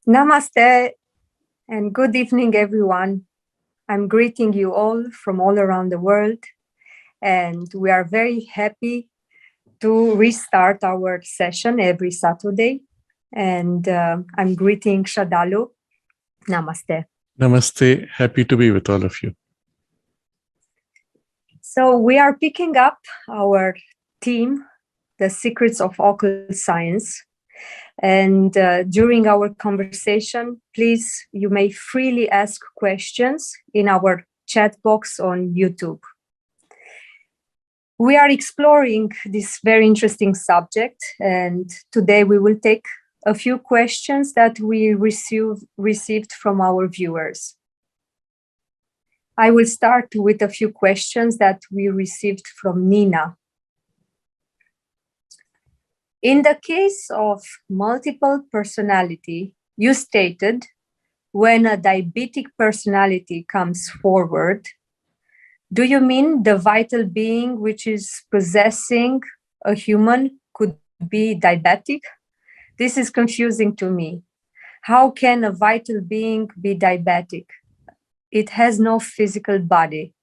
Namaste and good evening, everyone. I'm greeting you all from all around the world, and we are very happy to restart our session every Saturday. And I'm greeting Sraddhalu. Namaste. Namaste. Happy to be with all of you. So we are picking up our theme, The Secrets of Occult Science. And during our conversation, please, you may freely ask questions in our chat box on YouTube. We are exploring this very interesting subject, and today we will take a few questions that we received from our viewers. I will start with a few questions that we received from Nina. In the case of multiple personality, you stated when a diabetic personality comes forward, do you mean the vital being which is possessing a human could be diabetic? This is confusing to me. How can a vital being be diabetic? It has no physical body.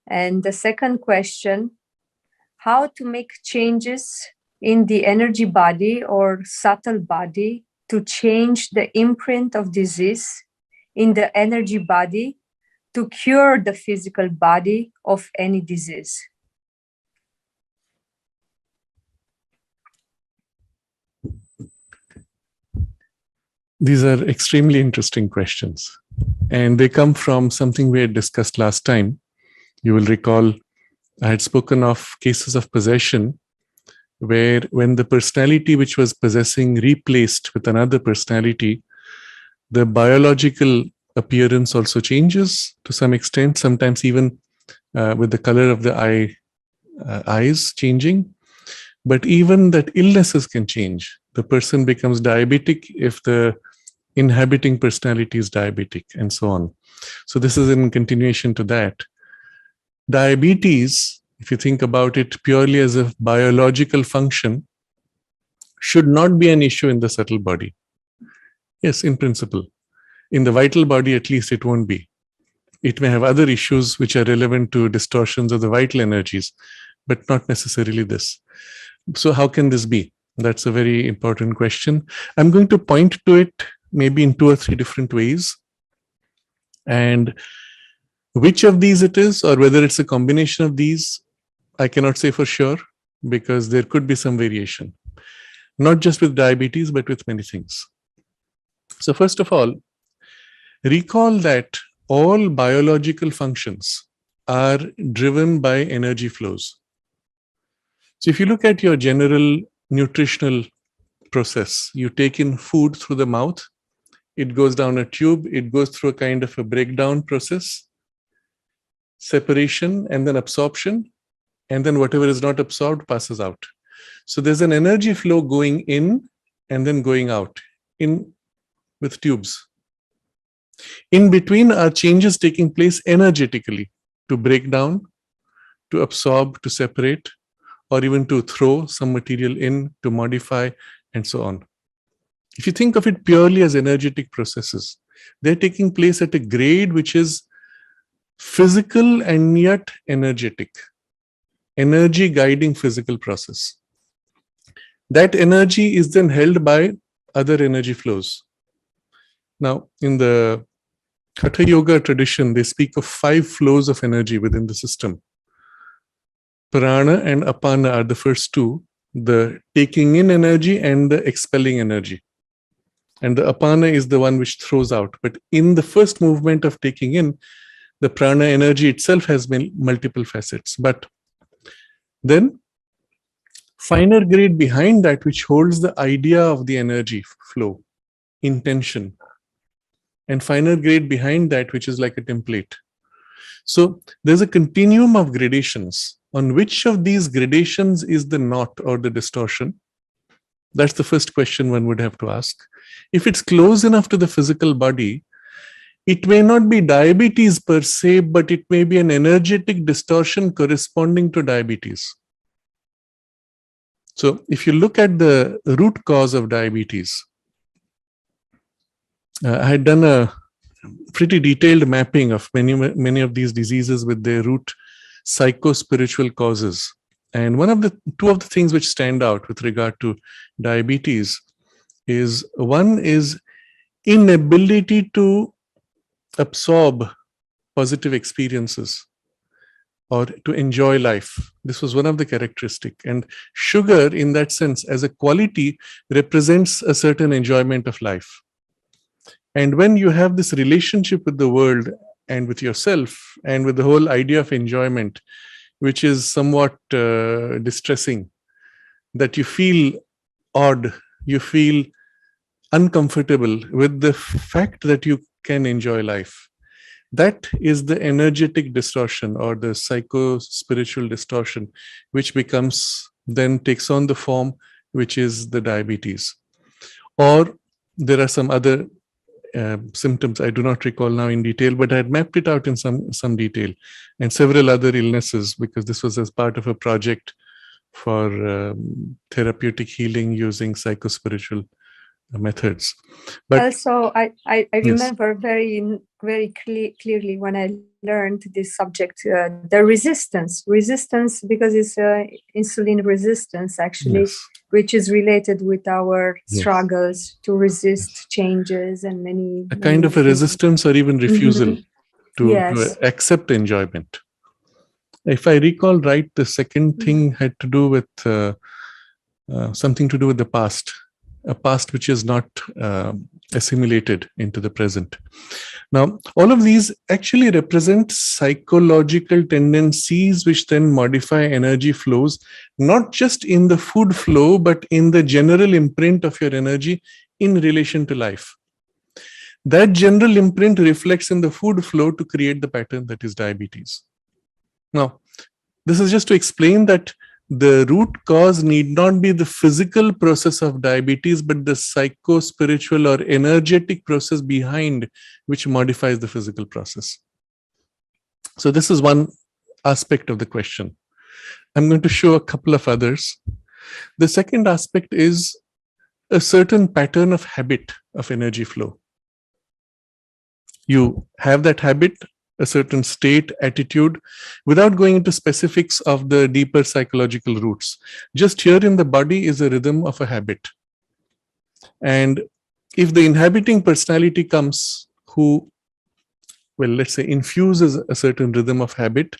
And the second question, how to make changes in the energy body or subtle body to change the imprint of disease in the energy body to cure the physical body of any disease. These are extremely interesting questions, and they come from something we had discussed last time. You will recall I had spoken of cases of possession where when the personality which was possessing replaced with another personality, the biological appearance also changes to some extent, sometimes even with the color of the eyes changing. But even that illnesses can change. The person becomes diabetic if the inhabiting personality is diabetic, and so on. So this is in continuation to that. Diabetes, if you think about it purely as a biological function, should not be an issue in the subtle body. Yes, in principle. In the vital body, at least it won't be. It may have other issues which are relevant to distortions of the vital energies, but not necessarily this. So how can this be? That's a very important question. I'm going to point to it maybe in 2 or 3 different ways. And which of these it is, or whether it's a combination of these, I cannot say for sure, because there could be some variation. Not just with diabetes, but with many things. So first of all, recall that all biological functions are driven by energy flows. So if you look at your general nutritional process, you take in food through the mouth, it goes down a tube, it goes through a kind of a breakdown process, separation, and then absorption, and then whatever is not absorbed passes out. So there's an energy flow going in and then going out in with tubes. In between are changes taking place energetically to break down, to absorb, to separate, or even to throw some material in, to modify, and so on. If you think of it purely as energetic processes, they're taking place at a grade which is physical and yet energetic. Energy guiding physical process. That energy is then held by other energy flows. Now, in the Hatha Yoga tradition, they speak of 5 flows of energy within the system. Prana and Apana are the first 2, the taking in energy and the expelling energy. And the Apana is the one which throws out. But in the first movement of taking in, the prana energy itself has multiple facets. But then, finer grade behind that, which holds the idea of the energy flow, intention, and finer grade behind that, which is like a template. So there's a continuum of gradations. On which of these gradations is the knot or the distortion? That's the first question one would have to ask. If it's close enough to the physical body, it may not be diabetes per se, but it may be an energetic distortion corresponding to diabetes. So if you look at the root cause of diabetes, I had done a pretty detailed mapping of many of these diseases with their root psycho-spiritual causes. And two of the things which stand out with regard to diabetes is, one is inability to absorb positive experiences or to enjoy life. This was one of the characteristic. And sugar, in that sense, as a quality, represents a certain enjoyment of life. And when you have this relationship with the world and with yourself and with the whole idea of enjoyment, which is somewhat distressing, that you feel odd, you feel uncomfortable with the fact that you can enjoy life. That is the energetic distortion or the psycho-spiritual distortion, which then takes on the form which is the diabetes. Or there are some other symptoms I do not recall now in detail, but I had mapped it out in some detail, and several other illnesses, because this was as part of a project for therapeutic healing using psycho-spiritual methods. But also, I yes. remember very clearly when I learned this subject, the resistance because it's insulin resistance actually, Yes. which is related with our struggles to resist changes and many kind of a resistance or even refusal to accept enjoyment. If I recall right, the second thing had to do with something to do with the past, a past which is not assimilated into the present. Now, all of these actually represent psychological tendencies which then modify energy flows, not just in the food flow, but in the general imprint of your energy in relation to life. That general imprint reflects in the food flow to create the pattern that is diabetes. Now, this is just to explain that the root cause need not be the physical process of diabetes, but the psycho-spiritual or energetic process behind which modifies the physical process. So this is one aspect of the question. I'm going to show a couple of others. The second aspect is a certain pattern of habit of energy flow. You have that habit, a certain state, attitude, without going into specifics of the deeper psychological roots. Just here in the body is a rhythm of a habit. And if the inhabiting personality comes who, well, let's say infuses a certain rhythm of habit,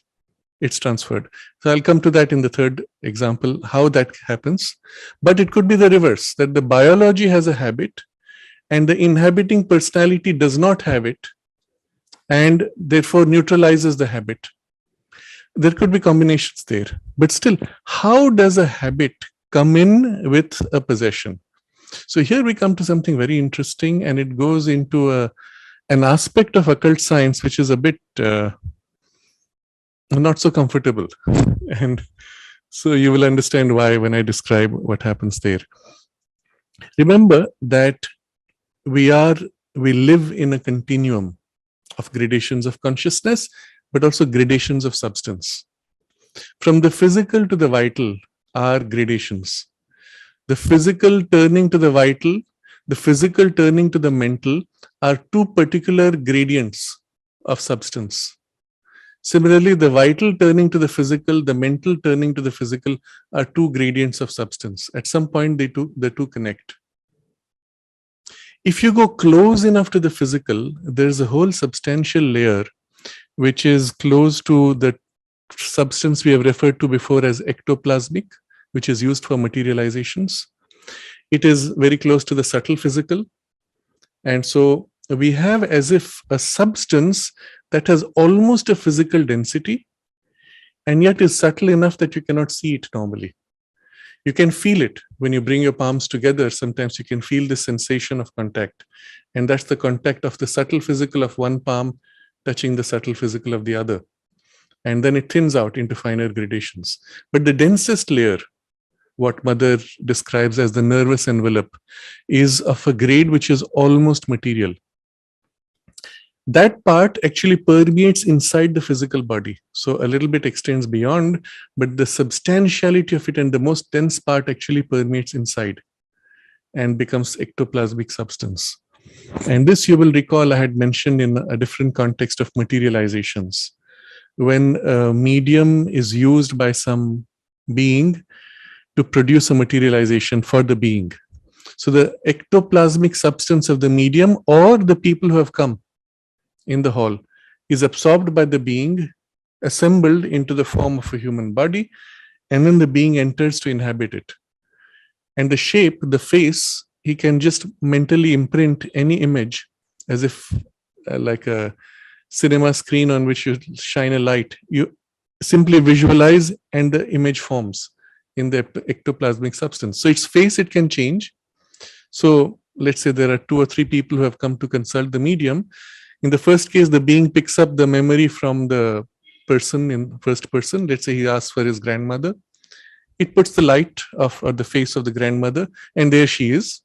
it's transferred. So I'll come to that in the third example, how that happens. But it could be the reverse, that the biology has a habit and the inhabiting personality does not have it, and therefore neutralizes the habit. There could be combinations there. But still, how does a habit come in with a possession? So here we come to something very interesting, and it goes into an aspect of occult science which is a bit not so comfortable. And so you will understand why when I describe what happens there. Remember that we live in a continuum of gradations of consciousness, but also gradations of substance. From the physical to the vital are gradations. The physical turning to the vital, the physical turning to the mental are two particular gradients of substance. Similarly, the vital turning to the physical, the mental turning to the physical are two gradients of substance. At some point, the two connect. If you go close enough to the physical, there's a whole substantial layer which is close to the substance we have referred to before as ectoplasmic, which is used for materializations. It is very close to the subtle physical. And so we have as if a substance that has almost a physical density and yet is subtle enough that you cannot see it normally. You can feel it when you bring your palms together. Sometimes you can feel the sensation of contact. And that's the contact of the subtle physical of one palm touching the subtle physical of the other. And then it thins out into finer gradations. But the densest layer, what Mother describes as the nervous envelope, is of a grade which is almost material. That part actually permeates inside the physical body. So a little bit extends beyond, but the substantiality of it and the most dense part actually permeates inside and becomes ectoplasmic substance. And this, you will recall, I had mentioned in a different context of materializations. When a medium is used by some being to produce a materialization for the being. So the ectoplasmic substance of the medium or the people who have come in the hall is absorbed by the being, assembled into the form of a human body, and then the being enters to inhabit it. And the shape, the face, he can just mentally imprint any image as if like a cinema screen on which you shine a light. You simply visualize and the image forms in the ectoplasmic substance. So its face, it can change. So let's say there are 2 or 3 people who have come to consult the medium. In the first case, the being picks up the memory from the person in first person. Let's say he asks for his grandmother. It puts the light of the face of the grandmother, and there she is.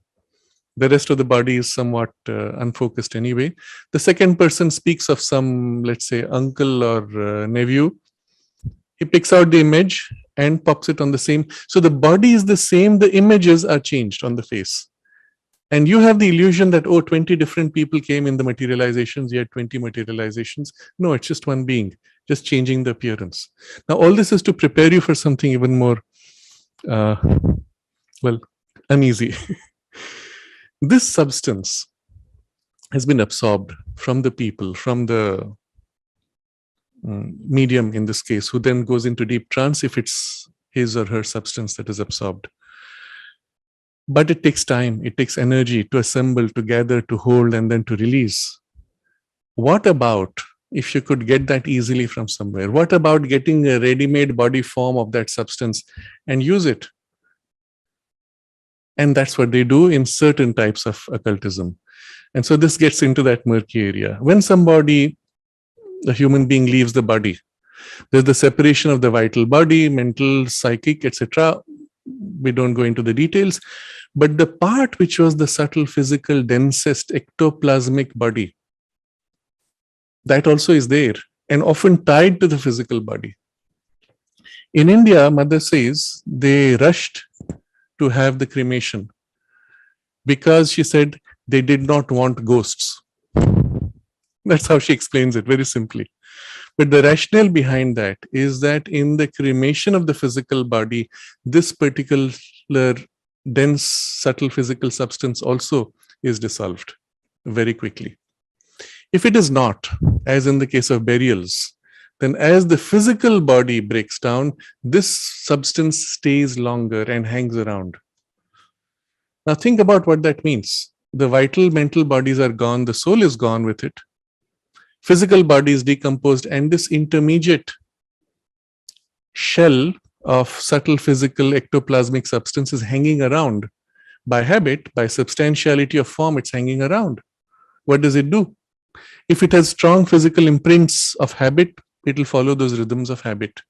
The rest of the body is somewhat unfocused anyway. The second person speaks of some, let's say, uncle or nephew. He picks out the image and pops it on the same. So the body is the same, the images are changed on the face. And you have the illusion that, 20 different people came in the materializations, you had 20 materializations. No, it's just one being, just changing the appearance. Now, all this is to prepare you for something even more, uneasy. This substance has been absorbed from the people, from the medium in this case, who then goes into deep trance if it's his or her substance that is absorbed. But it takes time, it takes energy to assemble, to gather, to hold, and then to release. What about if you could get that easily from somewhere? What about getting a ready-made body form of that substance and use it? And that's what they do in certain types of occultism. And so this gets into that murky area. When somebody, a human being, leaves the body, there's the separation of the vital body, mental, psychic, etc. We don't go into the details. But the part which was the subtle, physical, densest, ectoplasmic body, that also is there and often tied to the physical body. In India, Mother says they rushed to have the cremation because she said they did not want ghosts. That's how she explains it, very simply. But the rationale behind that is that in the cremation of the physical body, this particular dense, subtle physical substance also is dissolved very quickly. If it is not, as in the case of burials, then as the physical body breaks down, this substance stays longer and hangs around. Now think about what that means. The vital mental bodies are gone, the soul is gone with it. Physical body is decomposed, and this intermediate shell of subtle physical ectoplasmic substance is hanging around. By habit, by substantiality of form, it's hanging around. What does it do? If it has strong physical imprints of habit, it will follow those rhythms of habit.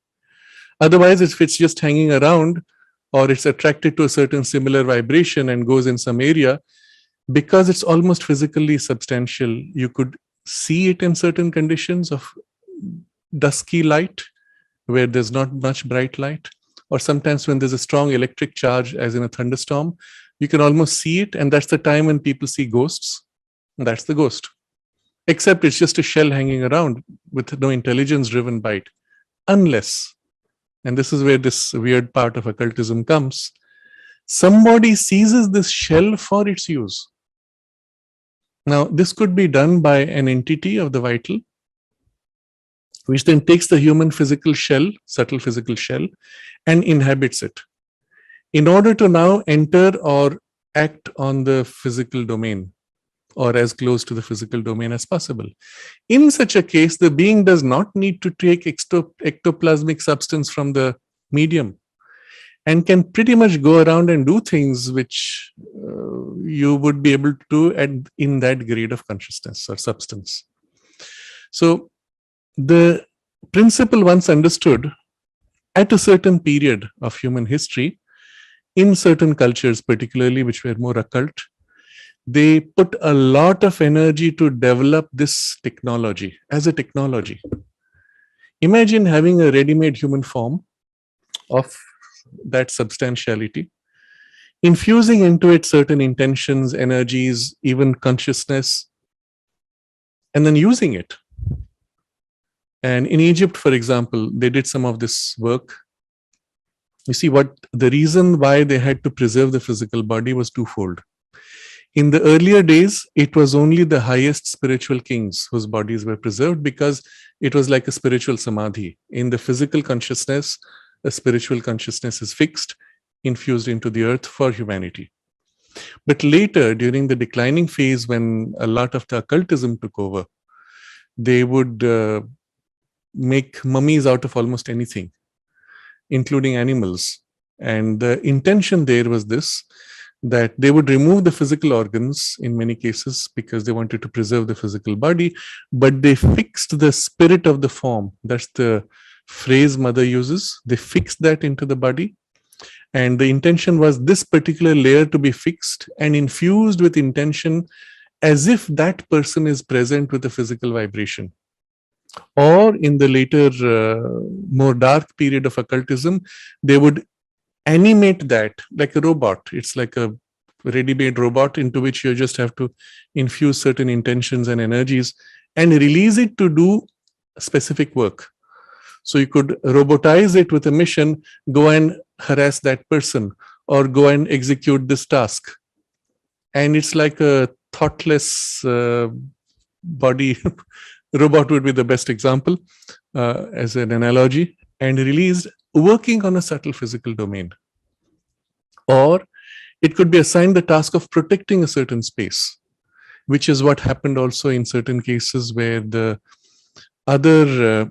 Otherwise, if it's just hanging around or it's attracted to a certain similar vibration and goes in some area, because it's almost physically substantial, you could see it in certain conditions of dusky light where there's not much bright light, or sometimes when there's a strong electric charge, as in a thunderstorm, you can almost see it, and that's the time when people see ghosts. That's the ghost. Except it's just a shell hanging around with no intelligence driven by it. Unless, and this is where this weird part of occultism comes, somebody seizes this shell for its use. Now, this could be done by an entity of the vital, which then takes the human physical shell, subtle physical shell, and inhabits it in order to now enter or act on the physical domain, or as close to the physical domain as possible. In such a case, the being does not need to take ectoplasmic substance from the medium and can pretty much go around and do things which you would be able to do in that grade of consciousness or substance. So the principle once understood at a certain period of human history, in certain cultures particularly which were more occult, they put a lot of energy to develop this technology as a technology. Imagine having a ready-made human form of that substantiality. infusing into it certain intentions, energies, even consciousness, and then using it. And in Egypt, for example, they did some of this work. You see, what the reason why they had to preserve the physical body was twofold. In the earlier days, it was only the highest spiritual kings whose bodies were preserved, because it was like a spiritual samadhi. In the physical consciousness, a spiritual consciousness is fixed, infused into the earth for humanity. But later, during the declining phase, when a lot of the occultism took over, they would make mummies out of almost anything, including animals. And the intention there was this, that they would remove the physical organs in many cases because they wanted to preserve the physical body, but they fixed the spirit of the form. That's the phrase Mother uses. They fixed that into the body. And the intention was this particular layer to be fixed and infused with intention, as if that person is present with a physical vibration. Or in the later, more dark period of occultism, they would animate that like a robot. It's like a ready-made robot into which you just have to infuse certain intentions and energies and release it to do specific work. So you could robotize it with a mission, go and harass that person or go and execute this task. And it's like a thoughtless body. Robot would be the best example as an analogy, and released working on a subtle physical domain. Or it could be assigned the task of protecting a certain space, which is what happened also in certain cases where the other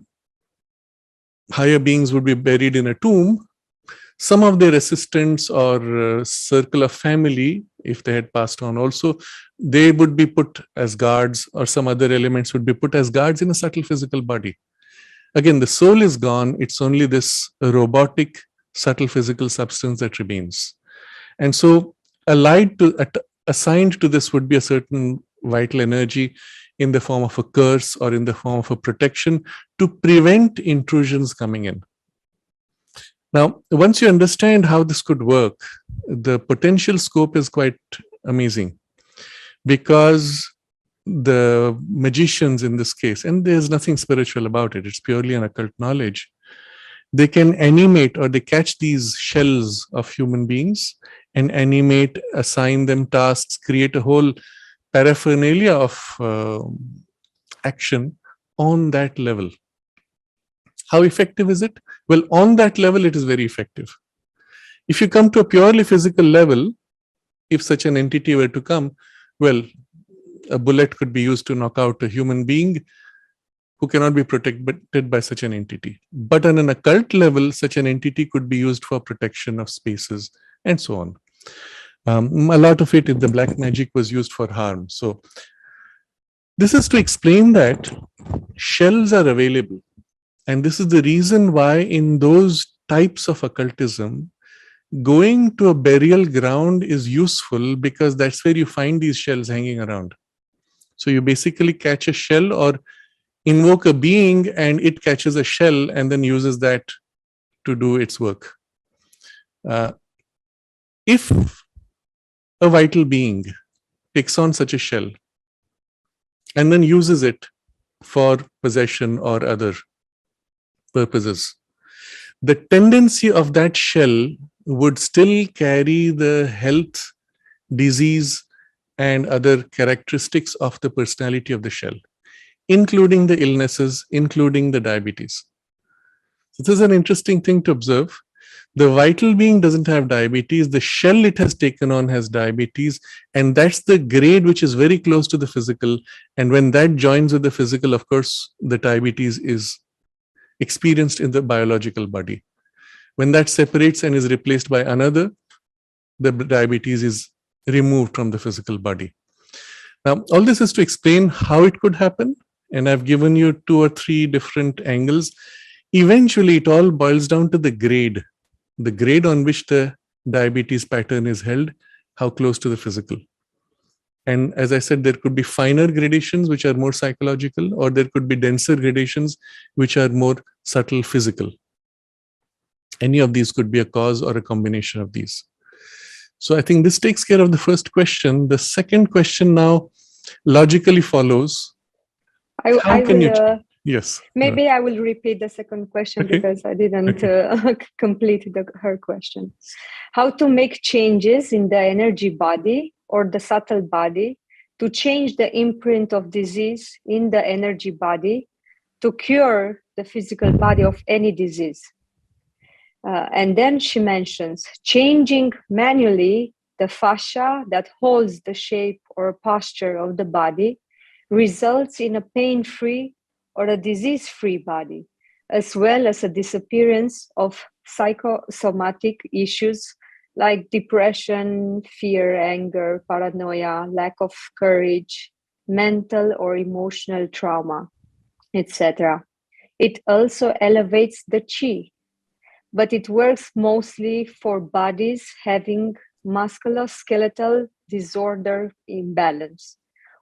higher beings would be buried in a tomb. Some of their assistants or circle of family, if they had passed on also, they would be put as guards, or some other elements would be put as guards in a subtle physical body. Again, the soul is gone. It's only this robotic, subtle physical substance that remains. And so assigned to this would be a certain vital energy in the form of a curse or in the form of a protection to prevent intrusions coming in. Now, once you understand how this could work, the potential scope is quite amazing, because the magicians in this case, and there's nothing spiritual about it, it's purely an occult knowledge, they can animate, or they catch these shells of human beings and animate, assign them tasks, create a whole paraphernalia of action on that level. How effective is it? Well, on that level, it is very effective. If you come to a purely physical level, if such an entity were to come, well, a bullet could be used to knock out a human being who cannot be protected by such an entity. But on an occult level, such an entity could be used for protection of spaces and so on. A lot of it in the black magic was used for harm. So this is to explain that shells are available. And this is the reason why in those types of occultism, going to a burial ground is useful, because that's where you find these shells hanging around. So you basically catch a shell or invoke a being, and it catches a shell and then uses that to do its work. If a vital being takes on such a shell and then uses it for possession or other purposes, the tendency of that shell would still carry the health, disease, and other characteristics of the personality of the shell, including the illnesses, including the diabetes. So this is an interesting thing to observe. The vital being doesn't have diabetes. The shell it has taken on has diabetes, and that's the grade which is very close to the physical. And when that joins with the physical, of course, the diabetes is experienced in the biological body. When that separates and is replaced by another, the diabetes is removed from the physical body. Now, all this is to explain how it could happen, and I've given you 2 or 3 different angles. Eventually, it all boils down to the grade on which the diabetes pattern is held, how close to the physical. And as I said, there could be finer gradations which are more psychological, or there could be denser gradations which are more subtle physical. Any of these could be a cause or a combination of these. So I think this takes care of the first question. The second question now logically follows. How I can you? will. Yes. Maybe I will repeat the second question Okay. because I didn't Okay. complete her question. How to make changes in the energy body or the subtle body to change the imprint of disease in the energy body to cure the physical body of any disease. And then she mentions changing manually the fascia that holds the shape or posture of the body results in a pain-free or a disease-free body, as well as a disappearance of psychosomatic issues like depression, fear, anger, paranoia, lack of courage, mental or emotional trauma, etc. It also elevates the chi, but it works mostly for bodies having musculoskeletal disorder imbalance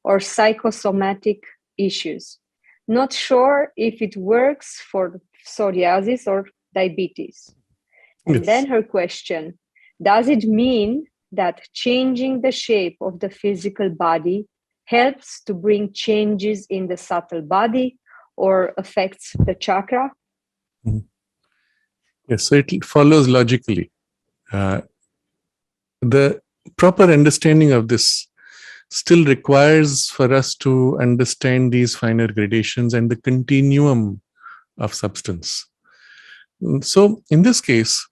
or psychosomatic issues. Not sure if it works for psoriasis or diabetes. And Yes. then her question, does it mean that changing the shape of the physical body helps to bring changes in the subtle body or affects the chakra? Mhm. Yes. So it follows logically. The proper understanding of this still requires for us to understand these finer gradations and the continuum of substance. So in this case,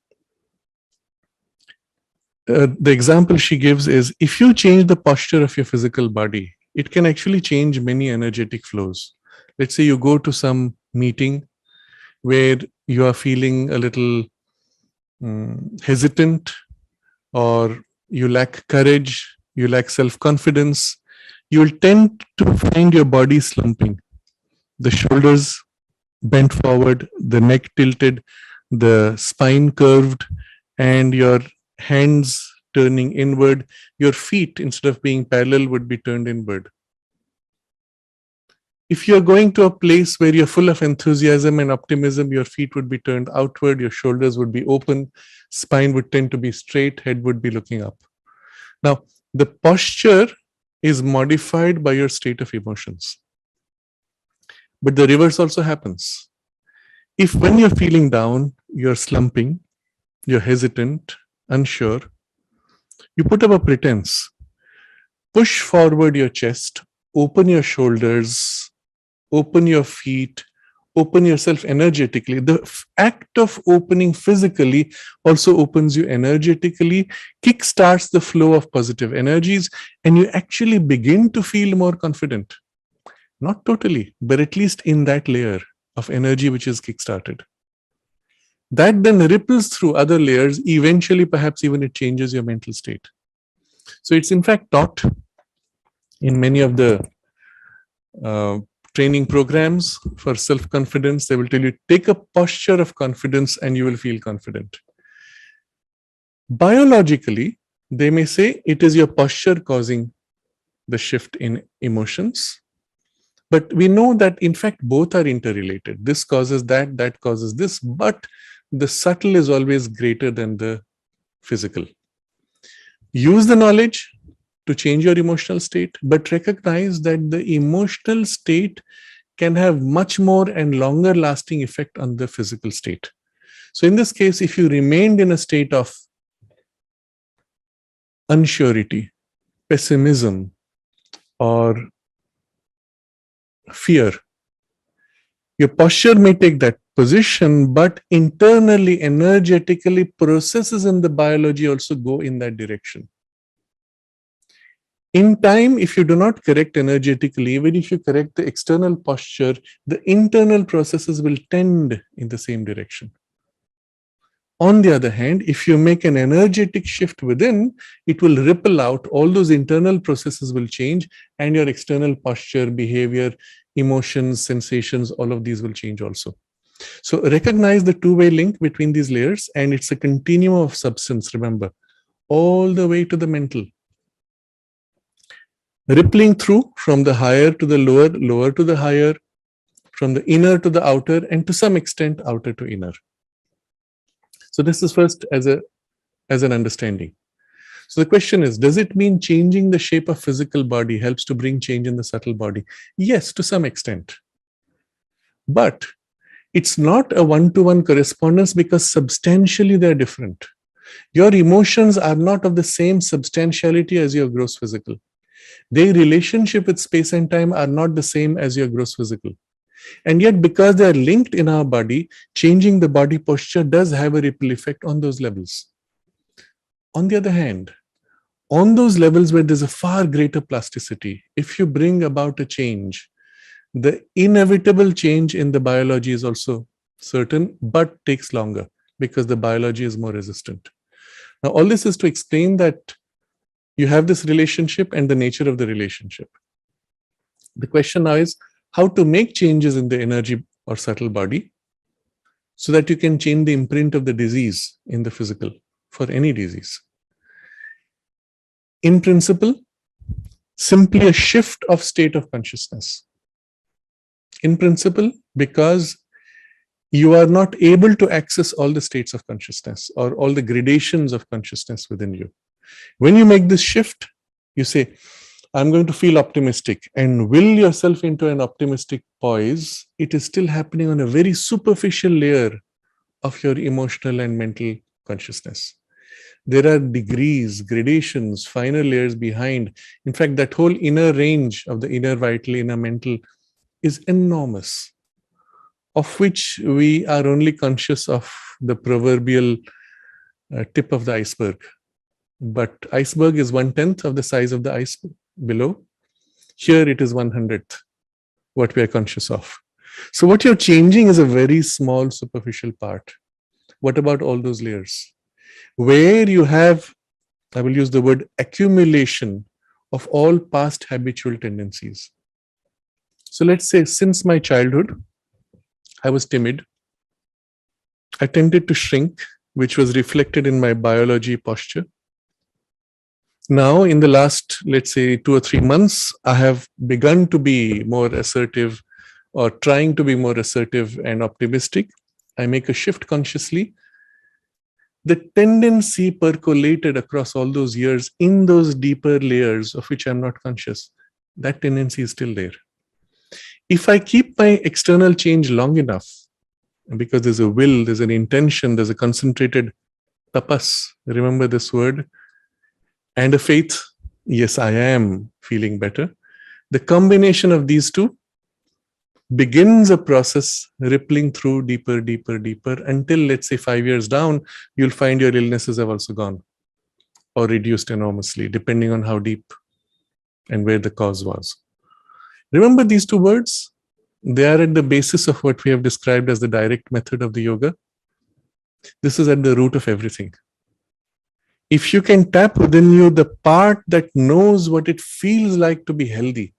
the example she gives is if you change the posture of your physical body, it can actually change many energetic flows. Let's say you go to some meeting where you are feeling a little hesitant, or you lack courage, you lack self confidence, you will tend to find your body slumping, the shoulders bent forward, the neck tilted, the spine curved, and your hands turning inward. Your feet, instead of being parallel, would be turned inward. If you're going to a place where you're full of enthusiasm and optimism, your feet would be turned outward, your shoulders would be open, spine would tend to be straight, head would be looking up. Now, the posture is modified by your state of emotions. But the reverse also happens. If when you're feeling down, you're slumping, you're hesitant, unsure, you put up a pretense. Push forward your chest, open your shoulders, open your feet, open yourself energetically. The act of opening physically also opens you energetically, kickstarts the flow of positive energies, and you actually begin to feel more confident. Not totally, but at least in that layer of energy which is kickstarted. That then ripples through other layers. Eventually, perhaps even it changes your mental state. So it's in fact taught in many of the training programs for self-confidence. They will tell you, take a posture of confidence and you will feel confident. Biologically, they may say it is your posture causing the shift in emotions. But we know that in fact both are interrelated. This causes that, that causes this, but the subtle is always greater than the physical. Use the knowledge to change your emotional state, but recognize that the emotional state can have much more and longer lasting effect on the physical state. So in this case, if you remained in a state of unsurety, pessimism, or fear, your posture may take that position, but internally, energetically, processes in the biology also go in that direction. In time, if you do not correct energetically, even if you correct the external posture, the internal processes will tend in the same direction. On the other hand, if you make an energetic shift within, it will ripple out, all those internal processes will change, and your external posture, behavior, emotions, sensations, all of these will change also. So recognize the two-way link between these layers, and it's a continuum of substance, remember, all the way to the mental. Rippling through from the higher to the lower, lower to the higher, from the inner to the outer, and to some extent, outer to inner. So this is first as an understanding. So the question is, does it mean changing the shape of physical body helps to bring change in the subtle body? Yes, to some extent. But it's not a one-to-one correspondence because substantially they're different. Your emotions are not of the same substantiality as your gross physical. Their relationship with space and time are not the same as your gross physical. And yet, because they are linked in our body, changing the body posture does have a ripple effect on those levels. On the other hand, on those levels where there's a far greater plasticity, if you bring about a change, the inevitable change in the biology is also certain, but takes longer because the biology is more resistant. Now, all this is to explain that you have this relationship and the nature of the relationship. The question now is how to make changes in the energy or subtle body so that you can change the imprint of the disease in the physical for any disease. In principle, simply a shift of state of consciousness. In principle, because you are not able to access all the states of consciousness or all the gradations of consciousness within you. When you make this shift, you say, I'm going to feel optimistic and will yourself into an optimistic poise. It is still happening on a very superficial layer of your emotional and mental consciousness. There are degrees, gradations, finer layers behind. In fact, that whole inner range of the inner vital, inner mental is enormous, of which we are only conscious of the proverbial tip of the iceberg. But iceberg is 1/10 of the size of the ice below. Here it is 1/100th what we are conscious of. So what you're changing is a very small superficial part. What about all those layers? Where you have, I will use the word accumulation of all past habitual tendencies. So let's say since my childhood, I was timid. I tended to shrink, which was reflected in my biology posture. Now, in the last, let's say, 2 or 3 months, I have begun to be more assertive or trying to be more assertive and optimistic. I make a shift consciously. The tendency percolated across all those years in those deeper layers of which I'm not conscious, that tendency is still there. If I keep my external change long enough, because there's a will, there's an intention, there's a concentrated tapas, remember this word, and a faith, yes, I am feeling better. The combination of these two begins a process rippling through deeper, deeper, deeper until, let's say, 5 years down, you'll find your illnesses have also gone or reduced enormously, depending on how deep and where the cause was. Remember these two words? They are at the basis of what we have described as the direct method of the yoga. This is at the root of everything. If you can tap within you the part that knows what it feels like to be healthy,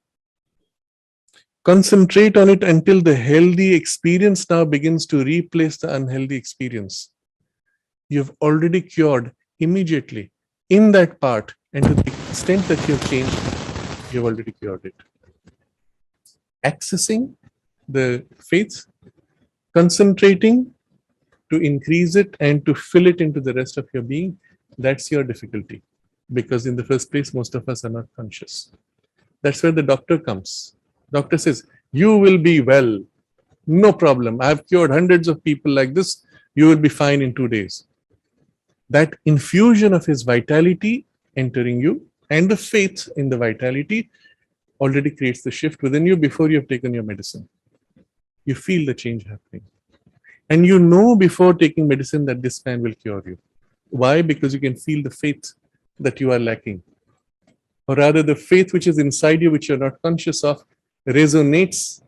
concentrate on it until the healthy experience now begins to replace the unhealthy experience. You've already cured immediately in that part, and to the extent that you've changed, you've already cured it. Accessing the faith, concentrating to increase it and to fill it into the rest of your being, that's your difficulty. Because in the first place, most of us are not conscious. That's where the doctor comes. Doctor says, you will be well, no problem. I've cured hundreds of people like this. You will be fine in 2 days. That infusion of his vitality entering you and the faith in the vitality already creates the shift within you before you have taken your medicine. You feel the change happening. And you know before taking medicine that this man will cure you. Why? Because you can feel the faith that you are lacking. Or rather, the faith which is inside you, which you're not conscious of, resonates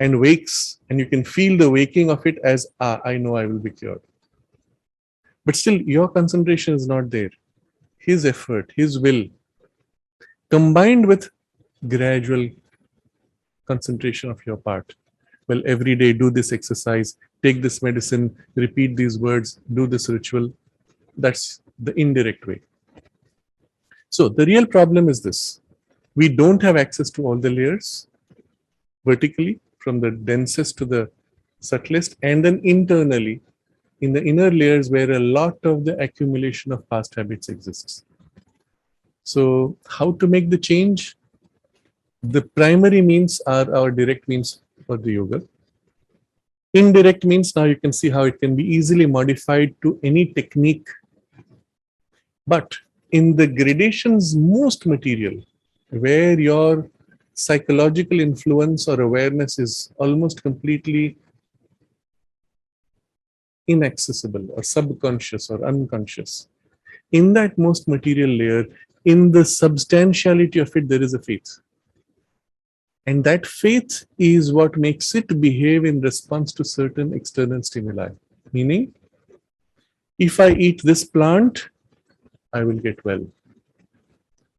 and wakes, and you can feel the waking of it as, I know I will be cured. But still, your concentration is not there. His effort, his will, combined with gradual concentration of your part. Well, every day, do this exercise, take this medicine, repeat these words, do this ritual. That's the indirect way. So the real problem is this. We don't have access to all the layers vertically, from the densest to the subtlest, and then internally, in the inner layers where a lot of the accumulation of past habits exists. So how to make the change? The primary means are our direct means for the yoga. Indirect means, now you can see how it can be easily modified to any technique. But in the gradations most material, where your psychological influence or awareness is almost completely inaccessible or subconscious or unconscious, in that most material layer, in the substantiality of it, there is a faith. And that faith is what makes it behave in response to certain external stimuli. Meaning, if I eat this plant, I will get well.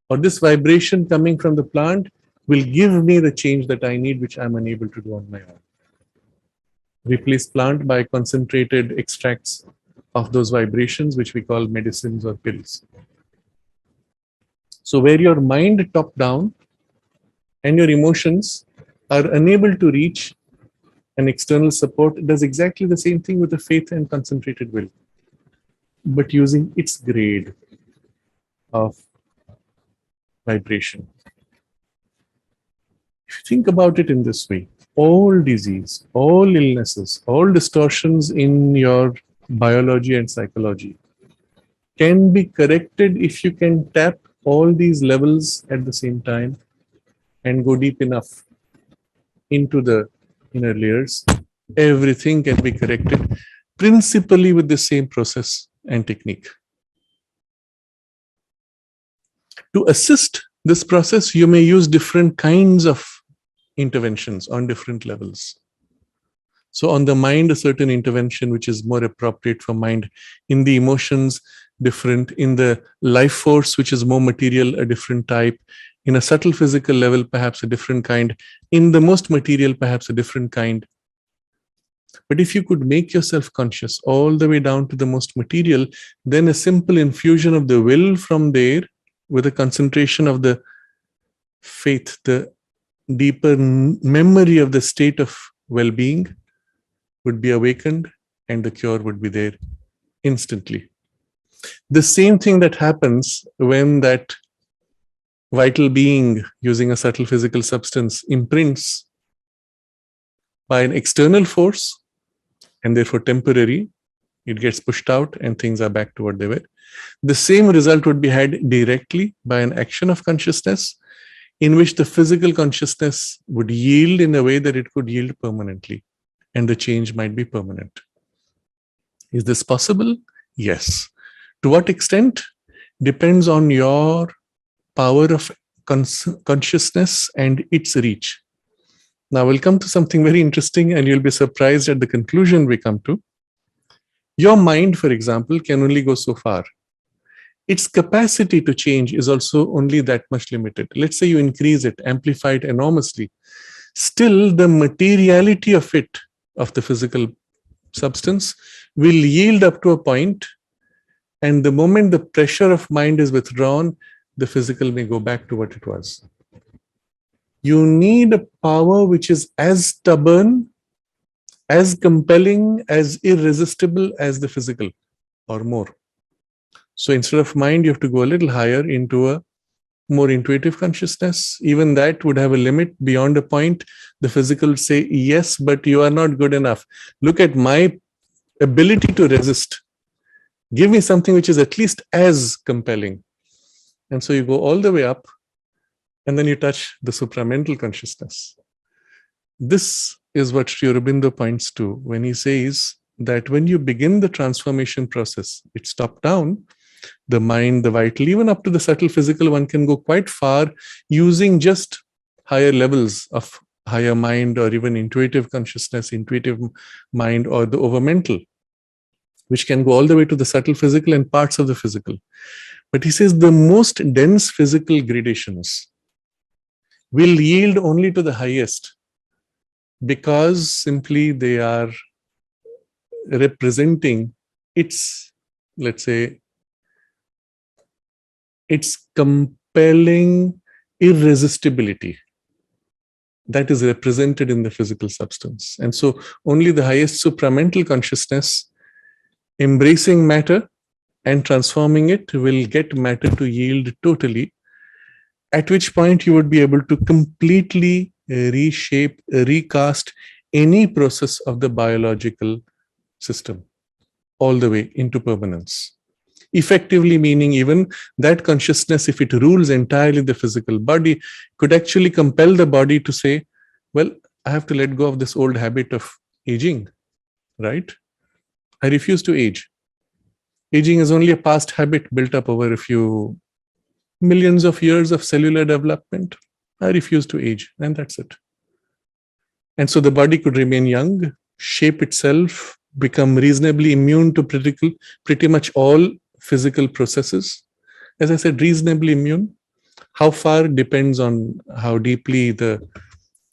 Or this vibration coming from the plant will give me the change that I need, which I'm unable to do on my own. Replace plant by concentrated extracts of those vibrations, which we call medicines or pills. So where your mind top down and your emotions are unable to reach an external support, it does exactly the same thing with the faith and concentrated will, but using its grade of vibration. If you think about it in this way, all disease, all illnesses, all distortions in your biology and psychology can be corrected if you can tap all these levels at the same time and go deep enough into the inner layers. Everything can be corrected principally with the same process and technique. To assist this process, you may use different kinds of interventions on different levels. So on the mind, a certain intervention which is more appropriate for mind. In the emotions, different. In the life force, which is more material, a different type. In a subtle physical level, perhaps a different kind. In the most material, perhaps a different kind. But if you could make yourself conscious all the way down to the most material, then a simple infusion of the will from there with a concentration of the faith, the deeper memory of the state of well-being would be awakened, and the cure would be there instantly. The same thing that happens when that vital being using a subtle physical substance imprints by an external force, and therefore temporary, it gets pushed out and things are back to what they were. The same result would be had directly by an action of consciousness, in which the physical consciousness would yield in a way that it could yield permanently, and the change might be permanent. Is this possible? Yes. To what extent? Depends on your power of consciousness and its reach. Now we'll come to something very interesting, and you'll be surprised at the conclusion we come to. Your mind, for example, can only go so far. Its capacity to change is also only that much limited. Let's say you increase it, amplify it enormously. Still, the materiality of it, of the physical substance, will yield up to a point, and the moment the pressure of mind is withdrawn, the physical may go back to what it was. You need a power which is as stubborn, as compelling, as irresistible as the physical, or more. So instead of mind, you have to go a little higher into a more intuitive consciousness. Even that would have a limit. Beyond a point, the physical would say, yes, but you are not good enough. Look at my ability to resist. Give me something which is at least as compelling. And so you go all the way up, and then you touch the supramental consciousness. This is what Sri Aurobindo points to when he says that when you begin the transformation process, it's top down, the mind, the vital, even up to the subtle physical, one can go quite far using just higher levels of higher mind, or even intuitive consciousness, intuitive mind, or the overmental, which can go all the way to the subtle physical and parts of the physical. But he says the most dense physical gradations will yield only to the highest, because simply they are representing its, let's say, its compelling irresistibility that is represented in the physical substance. And so only the highest supramental consciousness Embracing matter and transforming it will get matter to yield totally, at which point you would be able to completely reshape, recast any process of the biological system all the way into permanence. Effectively meaning even that consciousness, if it rules entirely the physical body, could actually compel the body to say, well, I have to let go of this old habit of aging, right? I refuse to age. Aging is only a past habit built up over a few millions of years of cellular development. I refuse to age, and that's it. And so the body could remain young, shape itself, become reasonably immune to pretty much all physical processes. As I said, reasonably immune. How far depends on how deeply the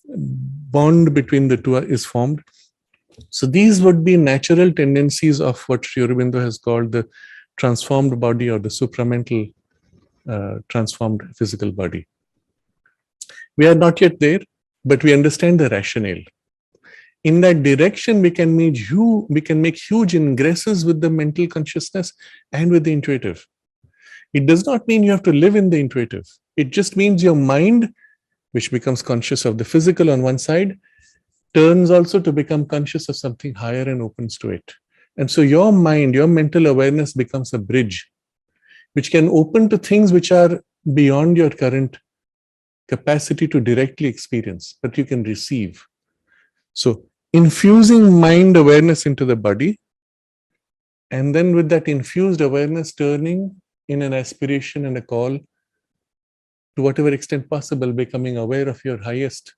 bond between the two is formed. So these would be natural tendencies of what Sri Aurobindo has called the transformed body or the supramental transformed physical body. We are not yet there, but we understand the rationale. In that direction, we can make huge ingresses with the mental consciousness and with the intuitive. It does not mean you have to live in the intuitive. It just means your mind, which becomes conscious of the physical on one side, turns also to become conscious of something higher and opens to it. And so your mind, your mental awareness becomes a bridge which can open to things which are beyond your current capacity to directly experience, but you can receive. So infusing mind awareness into the body, and then with that infused awareness turning in an aspiration and a call to whatever extent possible, becoming aware of your highest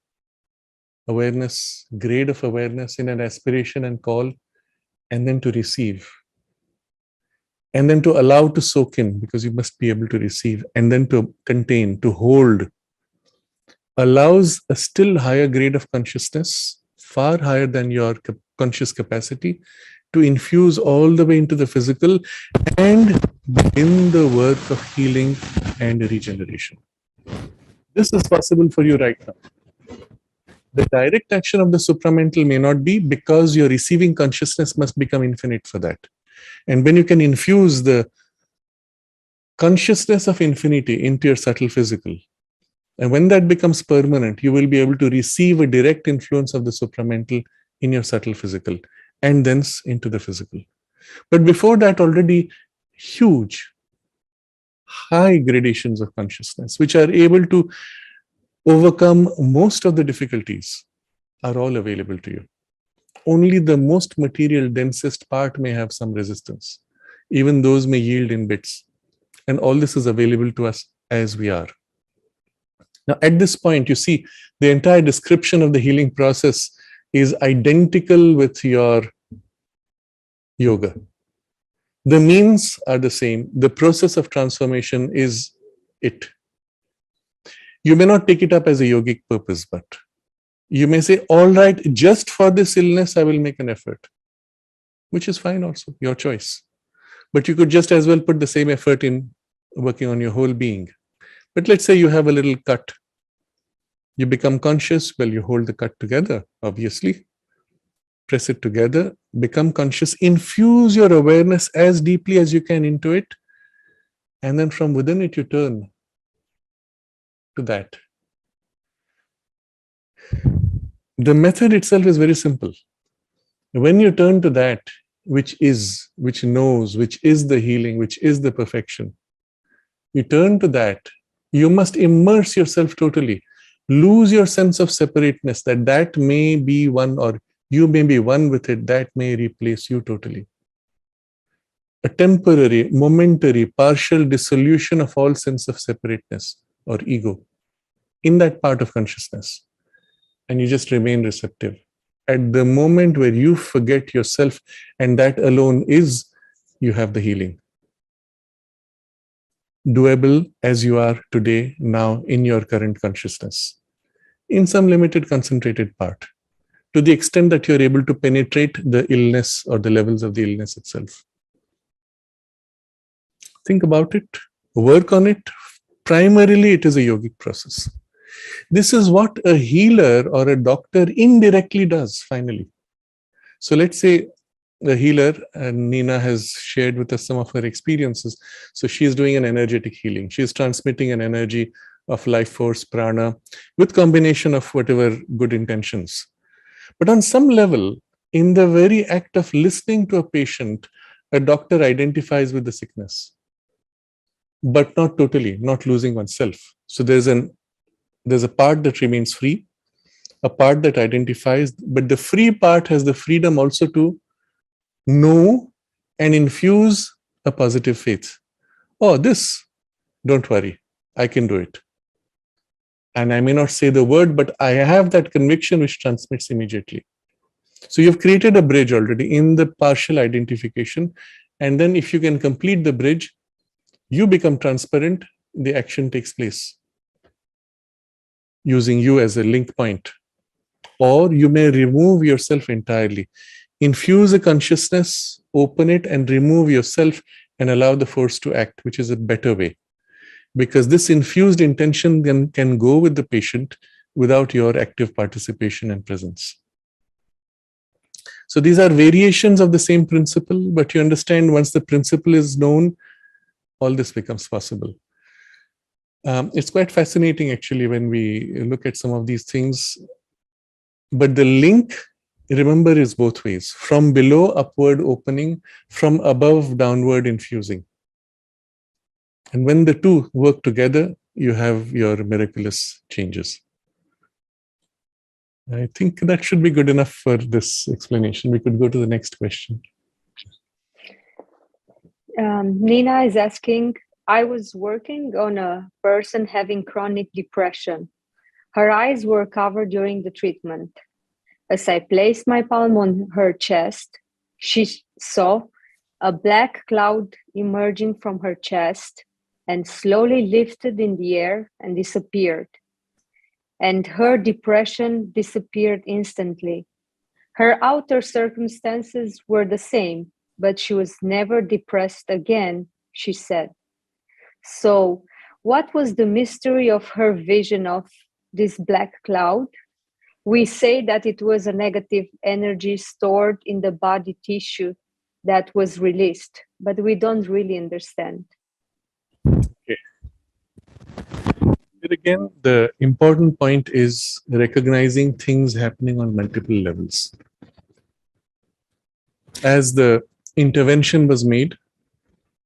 awareness, grade of awareness in an aspiration and call, and then to receive. And then to allow to soak in, because you must be able to receive, and then to contain, to hold, allows a still higher grade of consciousness, far higher than your conscious capacity, to infuse all the way into the physical and begin the work of healing and regeneration. This is possible for you right now. The direct action of the supramental may not be, because your receiving consciousness must become infinite for that. And when you can infuse the consciousness of infinity into your subtle physical, and when that becomes permanent, you will be able to receive a direct influence of the supramental in your subtle physical, and thence into the physical. But before that, already huge, high gradations of consciousness, which are able to overcome most of the difficulties, are all available to you. Only the most material, densest part may have some resistance. Even those may yield in bits. And all this is available to us as we are. Now, at this point, you see, the entire description of the healing process is identical with your yoga. The means are the same. The process of transformation is it. You may not take it up as a yogic purpose, but you may say, all right, just for this illness, I will make an effort, which is fine also, your choice. But you could just as well put the same effort in working on your whole being. But let's say you have a little cut. You become conscious, well, you hold the cut together, obviously. Press it together, become conscious, infuse your awareness as deeply as you can into it, and then from within it, you turn to that. The method itself is very simple. When you turn to that, which knows, which is the healing, which is the perfection, you turn to that, you must immerse yourself totally. Lose your sense of separateness, that may be one, or you may be one with it, that may replace you totally. A temporary, momentary, partial dissolution of all sense of separateness or ego in that part of consciousness. And you just remain receptive. At the moment where you forget yourself, and that alone is, you have the healing. Doable as you are today, now, in your current consciousness, in some limited, concentrated part, to the extent that you're able to penetrate the illness or the levels of the illness itself. Think about it, work on it. Primarily, it is a yogic process. This is what a healer or a doctor indirectly does, finally. So let's say the healer, Nina, has shared with us some of her experiences. So she is doing an energetic healing. She is transmitting an energy of life force, prana, with combination of whatever good intentions. But on some level, in the very act of listening to a patient, a doctor identifies with the sickness, but not totally, not losing oneself. So there's a part that remains free, a part that identifies, but the free part has the freedom also to know and infuse a positive faith. Oh, this, don't worry, I can do it. And I may not say the word, but I have that conviction which transmits immediately. So you've created a bridge already in the partial identification. And then if you can complete the bridge, you become transparent, the action takes place using you as a link point. Or you may remove yourself entirely. Infuse a consciousness, open it, and remove yourself and allow the force to act, which is a better way. Because this infused intention can go with the patient without your active participation and presence. So these are variations of the same principle, but you understand once the principle is known, all this becomes possible. It's quite fascinating actually when we look at some of these things. But the link, remember, is both ways. From below, upward opening, from above, downward infusing. And when the two work together, you have your miraculous changes. I think that should be good enough for this explanation. We could go to the next question. Nina is asking, I was working on a person having chronic depression. Her eyes were covered during the treatment. As I placed my palm on her chest, she saw a black cloud emerging from her chest and slowly lifted in the air and disappeared. And her depression disappeared instantly. Her outer circumstances were the same, but she was never depressed again, she said. So, what was the mystery of her vision of this black cloud? We say that it was a negative energy stored in the body tissue that was released, but we don't really understand. Okay. But again, the important point is recognizing things happening on multiple levels. As the intervention was made,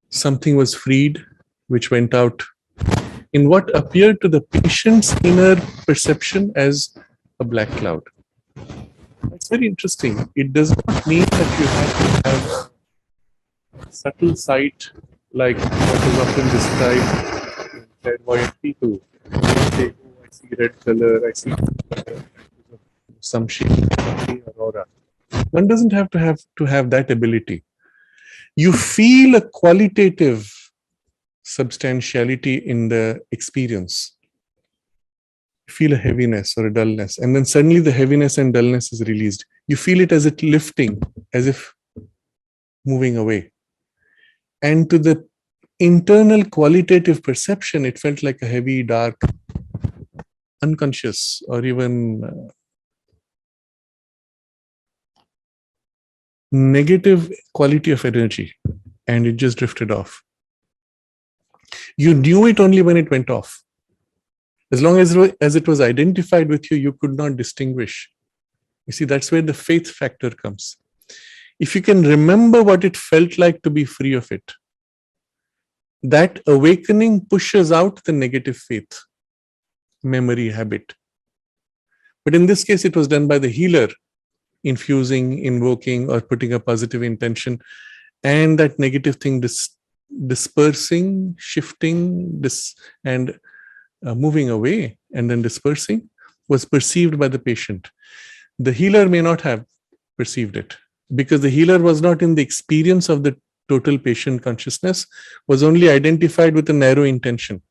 something was freed, which went out in what appeared to the patient's inner perception as a black cloud. It's very interesting. It does not mean that you have to have subtle sight like what is often described in clairvoyant people. They say, oh, I see red color, I see some shape of the aurora. One doesn't have to have that ability. You feel a qualitative substantiality in the experience. You feel a heaviness or a dullness, and then suddenly the heaviness and dullness is released. You feel it as it lifting, as if moving away. And to the internal qualitative perception, it felt like a heavy, dark, unconscious, or even negative quality of energy, and it just drifted off. You knew it only when it went off. As long as it was identified with you, you could not distinguish. You see, that's where the faith factor comes. If you can remember what it felt like to be free of it, that awakening pushes out the negative faith, memory, habit. But in this case, it was done by the healer, infusing, invoking, or putting a positive intention, and that negative thing dispersing, shifting, and moving away, and then dispersing, was perceived by the patient. The healer may not have perceived it, because the healer was not in the experience of the total patient consciousness, was only identified with a narrow intention.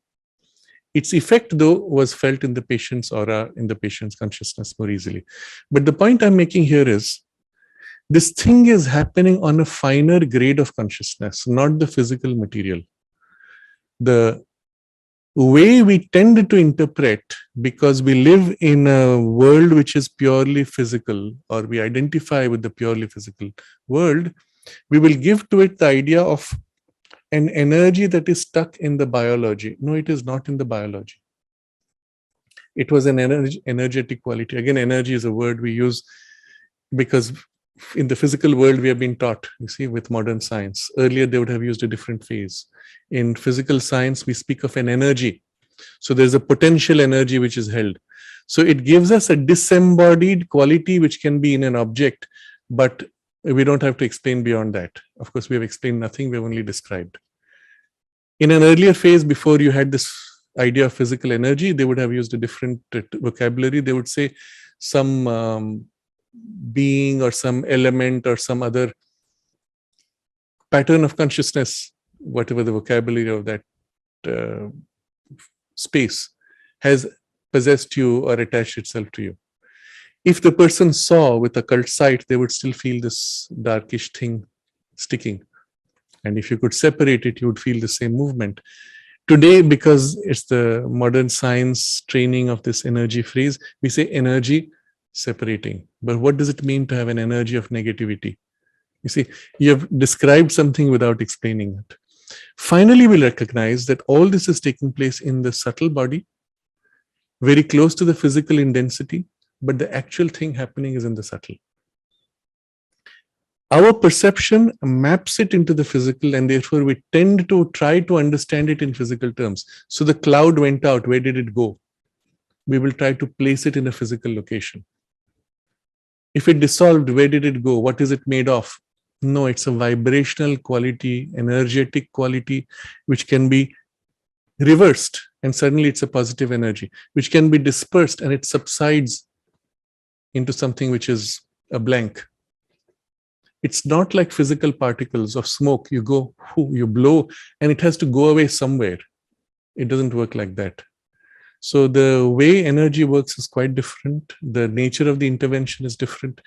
Its effect, though, was felt in the patient's aura, in the patient's consciousness more easily. But the point I'm making here is, this thing is happening on a finer grade of consciousness, not the physical material. The way we tend to interpret, because we live in a world which is purely physical, or we identify with the purely physical world, we will give to it the idea of an energy that is stuck in the biology. No, it is not in the biology. It was an energetic quality. Again, energy is a word we use because in the physical world we have been taught, you see, with modern science. Earlier they would have used a different phrase. In physical science we speak of an energy. So there's a potential energy which is held. So it gives us a disembodied quality which can be in an object, but we don't have to explain beyond that. Of course, we have explained nothing, we have only described. In an earlier phase, before you had this idea of physical energy, they would have used a different vocabulary. They would say some being or some element or some other pattern of consciousness, whatever the vocabulary of that space, has possessed you or attached itself to you. If the person saw with occult sight, they would still feel this darkish thing sticking. And if you could separate it, you would feel the same movement. Today, because it's the modern science training of this energy phrase, we say energy separating. But what does it mean to have an energy of negativity? You see, you have described something without explaining it. Finally, we'll recognize that all this is taking place in the subtle body, very close to the physical in density, but the actual thing happening is in the subtle. Our perception maps it into the physical, and therefore we tend to try to understand it in physical terms. So the cloud went out, where did it go? We will try to place it in a physical location. If it dissolved, where did it go? What is it made of? No, it's a vibrational quality, energetic quality, which can be reversed, and suddenly it's a positive energy, which can be dispersed and it subsides into something which is a blank. It's not like physical particles of smoke. You go, you blow, and it has to go away somewhere. It doesn't work like that. So the way energy works is quite different. The nature of the intervention is different.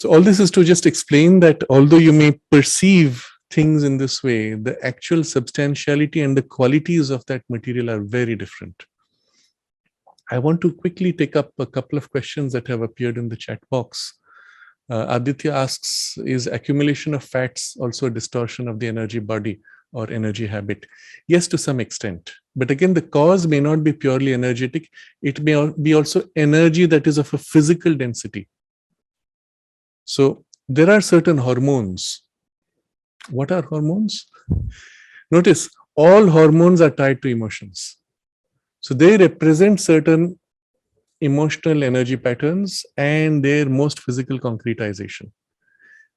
So all this is to just explain that although you may perceive things in this way, the actual substantiality and the qualities of that material are very different. I want to quickly take up a couple of questions that have appeared in the chat box. Aditya asks, is accumulation of fats also a distortion of the energy body or energy habit? Yes, to some extent. But again, the cause may not be purely energetic. It may be also energy that is of a physical density. So there are certain hormones. What are hormones? Notice, all hormones are tied to emotions. So they represent certain emotional energy patterns and their most physical concretization.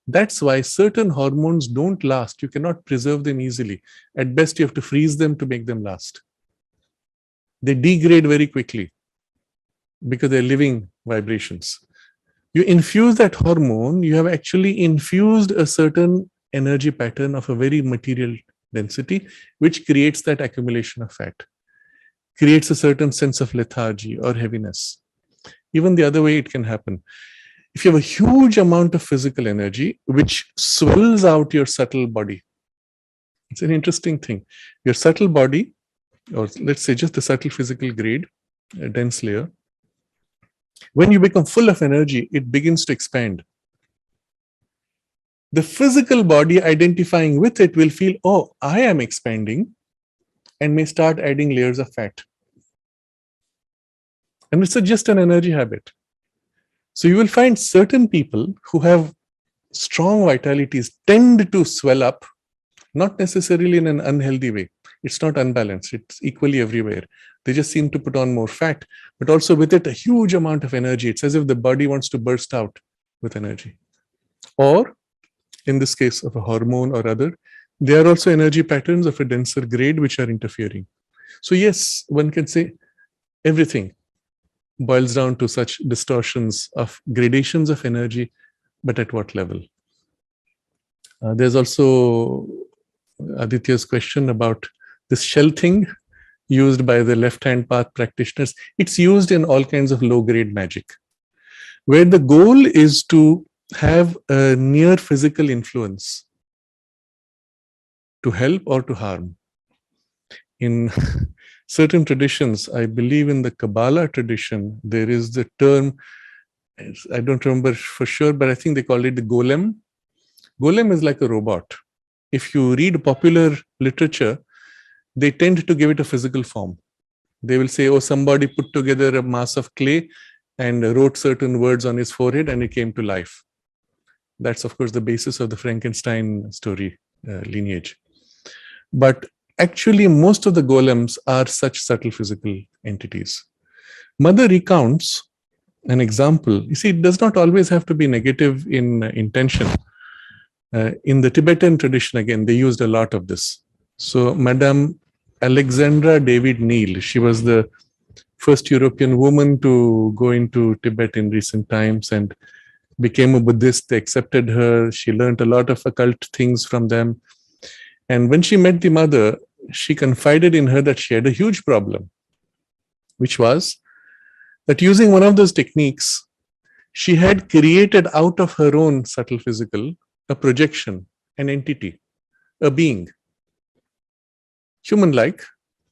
That's why certain hormones don't last. You cannot preserve them easily. At best, you have to freeze them to make them last. They degrade very quickly because they're living vibrations. You infuse that hormone, you have actually infused a certain energy pattern of a very material density, which creates that accumulation of fat, creates a certain sense of lethargy or heaviness. Even the other way it can happen. If you have a huge amount of physical energy, which swells out your subtle body, it's an interesting thing. Your subtle body, or let's say just the subtle physical grade, a dense layer, when you become full of energy, it begins to expand. The physical body identifying with it will feel, oh, I am expanding, and may start adding layers of fat. And it's just an energy habit. So you will find certain people who have strong vitalities tend to swell up, not necessarily in an unhealthy way. It's not unbalanced. It's equally everywhere. They just seem to put on more fat, but also with it a huge amount of energy. It's as if the body wants to burst out with energy. Or, in this case of a hormone or other, there are also energy patterns of a denser grade which are interfering. So yes, one can say everything boils down to such distortions of gradations of energy, but at what level? There's also Aditya's question about this shell thing used by the left-hand path practitioners. It's used in all kinds of low-grade magic, where the goal is to have a near physical influence to help or to harm. in certain traditions, I believe in the Kabbalah tradition, there is the term, I don't remember for sure, but I think they call it the golem. Golem is like a robot. If you read popular literature, they tend to give it a physical form. They will say, oh, somebody put together a mass of clay and wrote certain words on his forehead and it came to life. That's, of course, the basis of the Frankenstein story lineage. But actually, most of the golems are such subtle physical entities. Mother recounts an example. You see, it does not always have to be negative in intention. In the Tibetan tradition, again, they used a lot of this. So, Madame Alexandra David Neal, she was the first European woman to go into Tibet in recent times and became a Buddhist. They accepted her. She learned a lot of occult things from them. And when she met the mother, she confided in her that she had a huge problem, which was that using one of those techniques, she had created out of her own subtle physical a projection, an entity, a being, human-like,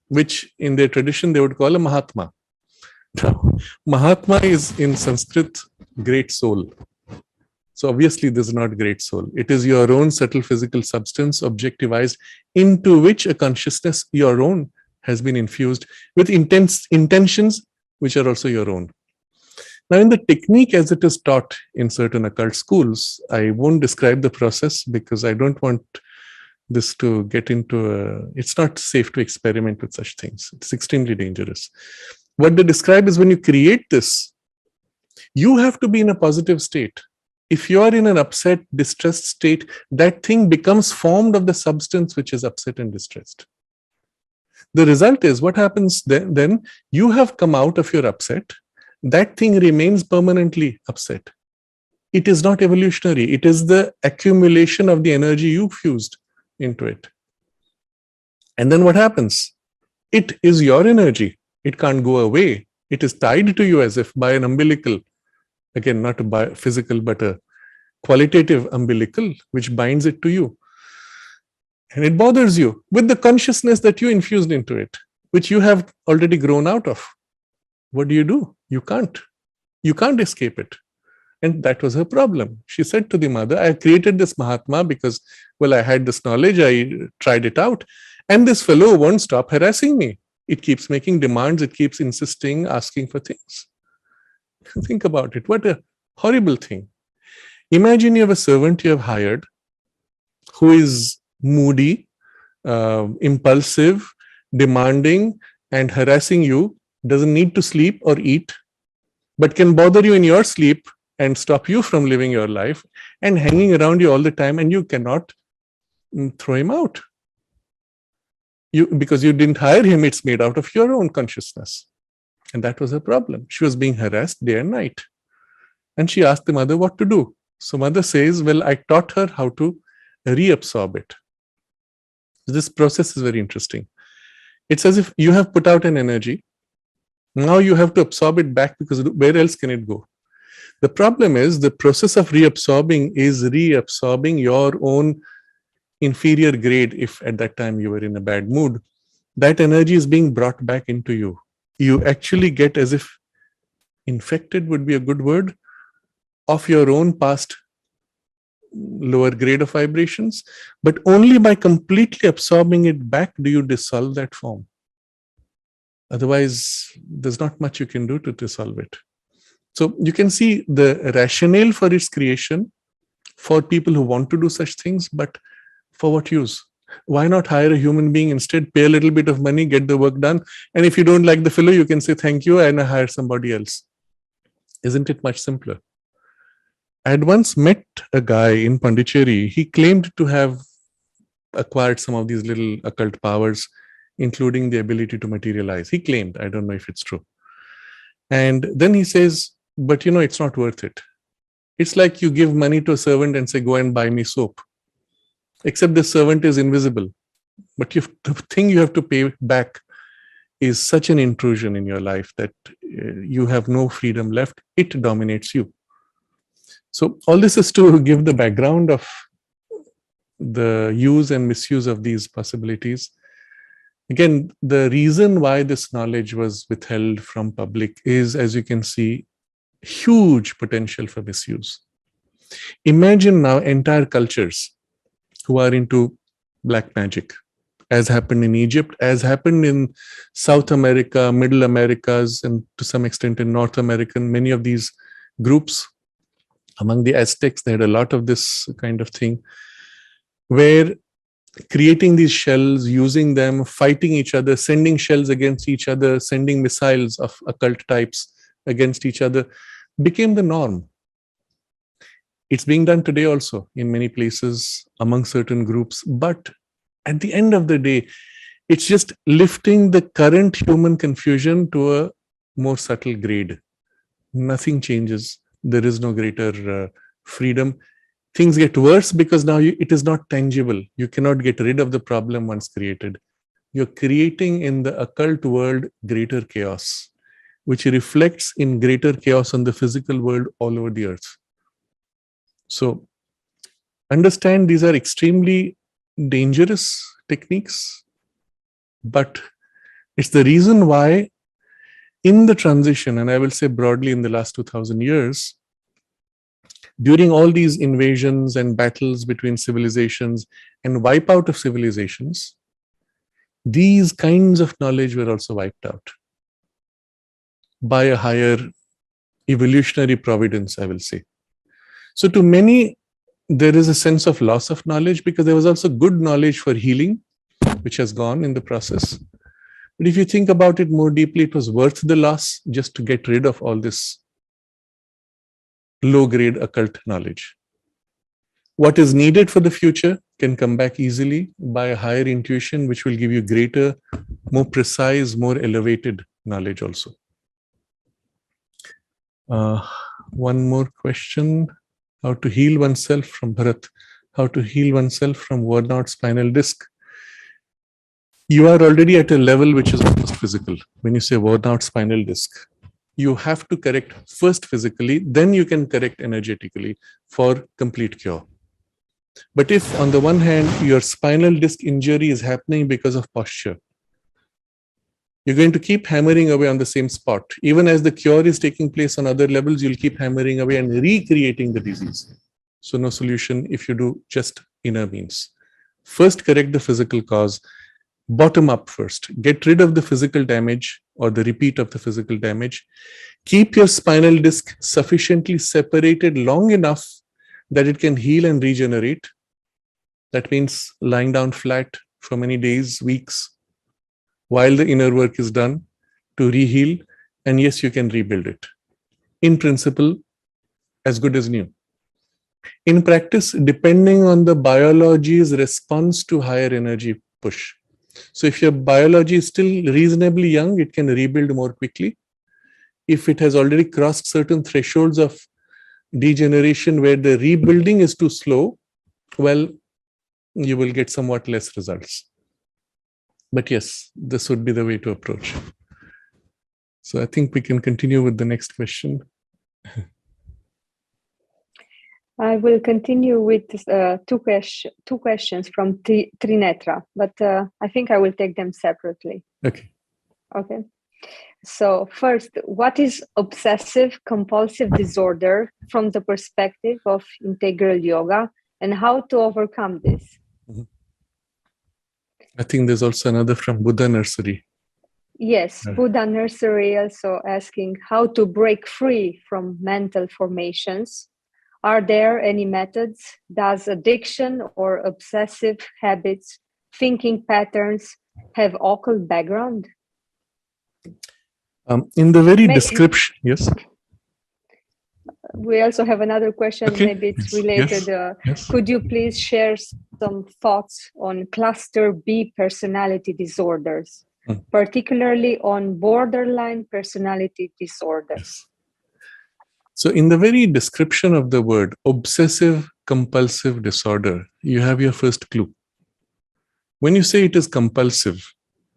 which in their tradition they would call a Mahatma. Now, Mahatma is in Sanskrit great soul. So obviously this is not great soul. It is your own subtle physical substance objectivized into which a consciousness, your own, has been infused with intense intentions which are also your own. Now, in the technique as it is taught in certain occult schools, I won't describe the process because I don't want this to get into it's not safe to experiment with such things. It's extremely dangerous. What they describe is when you create this, you have to be in a positive state. If you are in an upset, distressed state, that thing becomes formed of the substance which is upset and distressed. The result is what happens then you have come out of your upset. That thing remains permanently upset. It is not evolutionary. It is the accumulation of the energy you fused into it. And then what happens? It is your energy. It can't go away. It is tied to you as if by an umbilical, again, not a physical, but a qualitative umbilical, which binds it to you. And it bothers you with the consciousness that you infused into it, which you have already grown out of. What do? You can't. You can't escape it. And that was her problem. She said to the mother, I created this Mahatma because, well, I had this knowledge, I tried it out, and this fellow won't stop harassing me. It keeps making demands, it keeps insisting, asking for things. Think about it. What a horrible thing. Imagine you have a servant you have hired who is moody, impulsive, demanding, and harassing you, doesn't need to sleep or eat, but can bother you in your sleep and stop you from living your life and hanging around you all the time, and you cannot throw him out. Because you didn't hire him, it's made out of your own consciousness. And that was her problem. She was being harassed day and night. And she asked the mother what to do. So mother says, well, I taught her how to reabsorb it. This process is very interesting. It's as if you have put out an energy. Now you have to absorb it back because where else can it go? The problem is the process of reabsorbing is reabsorbing your own inferior grade. If at that time you were in a bad mood, that energy is being brought back into you. You actually get as if infected would be a good word of your own past lower grade of vibrations, but only by completely absorbing it back do you dissolve that form. Otherwise, there's not much you can do to dissolve it. So you can see the rationale for its creation for people who want to do such things, but for what use? Why not hire a human being instead, pay a little bit of money, get the work done, and if you don't like the fellow, you can say thank you and hire somebody else. Isn't it much simpler? I had once met a guy in Pondicherry. He claimed to have acquired some of these little occult powers, including the ability to materialize. He claimed, I don't know if it's true. And then he says, but it's not worth it. It's like you give money to a servant and say, go and buy me soap. Except the servant is invisible. But the thing you have to pay back is such an intrusion in your life that you have no freedom left. It dominates you. So all this is to give the background of the use and misuse of these possibilities. Again, the reason why this knowledge was withheld from public is, as you can see, huge potential for misuse. Imagine now entire cultures who are into black magic, as happened in Egypt, as happened in South America, Middle Americas, and to some extent in North America. Many of these groups, among the Aztecs, they had a lot of this kind of thing, where creating these shells, using them, fighting each other, sending shells against each other, sending missiles of occult types against each other, became the norm. It's being done today also in many places among certain groups. But at the end of the day, it's just lifting the current human confusion to a more subtle grade. Nothing changes. There is no greater freedom. Things get worse because now it is not tangible. You cannot get rid of the problem once created. You're creating in the occult world greater chaos, which reflects in greater chaos on the physical world all over the earth. So understand these are extremely dangerous techniques, but it's the reason why in the transition, and I will say broadly in the last 2000 years, during all these invasions and battles between civilizations and wipeout of civilizations, these kinds of knowledge were also wiped out by a higher evolutionary providence, I will say. So to many, there is a sense of loss of knowledge because there was also good knowledge for healing, which has gone in the process. But if you think about it more deeply, it was worth the loss just to get rid of all this low-grade occult knowledge. What is needed for the future can come back easily by a higher intuition, which will give you greater, more precise, more elevated knowledge also. One more question. How to heal oneself from Bharat. How to heal oneself from worn out spinal disc. You are already at a level which is almost physical. When you say worn out spinal disc, you have to correct first physically, then you can correct energetically for complete cure. But if on the one hand, your spinal disc injury is happening because of posture, you're going to keep hammering away on the same spot. Even as the cure is taking place on other levels, you'll keep hammering away and recreating the disease. So no solution if you do just inner means. First, correct the physical cause. Bottom up first. Get rid of the physical damage or the repeat of the physical damage. Keep your spinal disc sufficiently separated long enough that it can heal and regenerate. That means lying down flat for many days, weeks, while the inner work is done to reheal. And yes, you can rebuild it. In principle, as good as new. In practice, depending on the biology's response to higher energy push. So if your biology is still reasonably young, it can rebuild more quickly. If it has already crossed certain thresholds of degeneration where the rebuilding is too slow, well, you will get somewhat less results. But yes, this would be the way to approach. So I think we can continue with the next question. I will continue with two questions from Trinetra, but I think I will take them separately. Okay. Okay. So first, what is obsessive compulsive disorder from the perspective of integral yoga, and how to overcome this? Mm-hmm. I think there's also another from Buddha Nursery. Yes, Buddha Nursery also asking how to break free from mental formations. Are there any methods? Does addiction or obsessive habits, thinking patterns have occult background? In the very description, yes. We also have another question, okay. Maybe it's related. Yes. Could you please share some thoughts on cluster B personality disorders, particularly on borderline personality disorders? Yes. So in the very description of the word obsessive compulsive disorder, you have your first clue. When you say it is compulsive,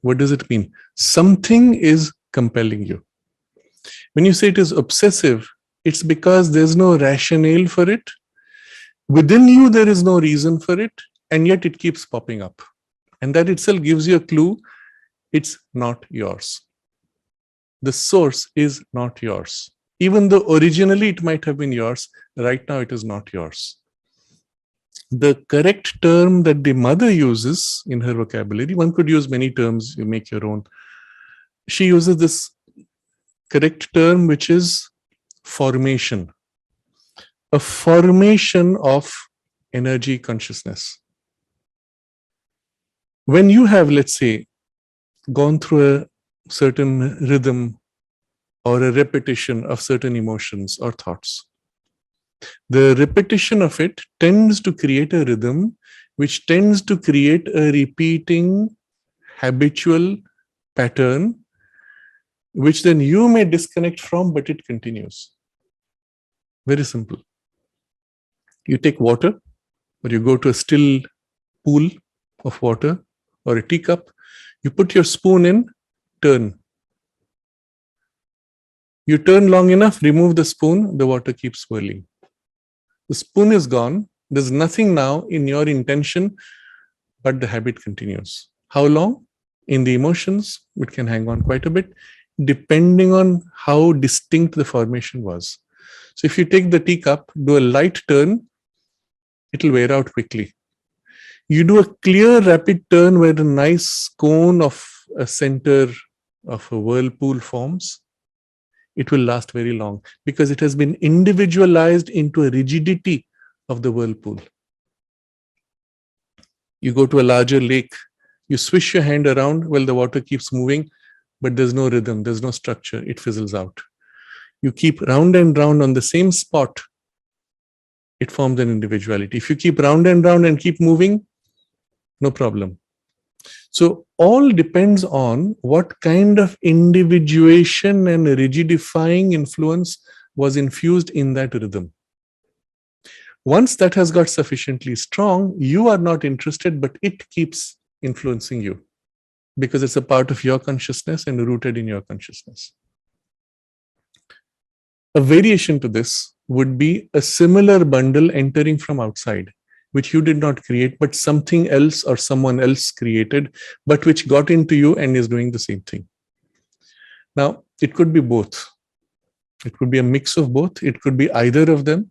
what does it mean? Something is compelling you. When you say it is obsessive, it's because there's no rationale for it. Within you, there is no reason for it, and yet it keeps popping up. And that itself gives you a clue. It's not yours. The source is not yours. Even though originally it might have been yours, right now it is not yours. The correct term that the mother uses in her vocabulary, one could use many terms, you make your own. She uses this correct term, which is formation. A formation of energy consciousness. When you have, let's say, gone through a certain rhythm or a repetition of certain emotions or thoughts, the repetition of it tends to create a rhythm, which tends to create a repeating habitual pattern, which then you may disconnect from, but it continues. Very simple. You take water, or you go to a still pool of water or a teacup, you put your spoon in, turn. You turn long enough, remove the spoon, the water keeps swirling. The spoon is gone. There's nothing now in your intention, but the habit continues. How long? In the emotions, it can hang on quite a bit, depending on how distinct the formation was. So if you take the teacup, do a light turn, it'll wear out quickly. You do a clear, rapid turn where a nice cone of a center of a whirlpool forms, it will last very long because it has been individualized into a rigidity of the whirlpool. You go to a larger lake, you swish your hand around, well, the water keeps moving, but there's no rhythm, there's no structure, it fizzles out. You keep round and round on the same spot, it forms an individuality. If you keep round and keep moving, no problem. So all depends on what kind of individuation and rigidifying influence was infused in that rhythm. Once that has got sufficiently strong, you are not interested, but it keeps influencing you because it's a part of your consciousness and rooted in your consciousness. A variation to this would be a similar bundle entering from outside, which you did not create, but something else or someone else created, but which got into you and is doing the same thing. Now, it could be both. It could be a mix of both. It could be either of them.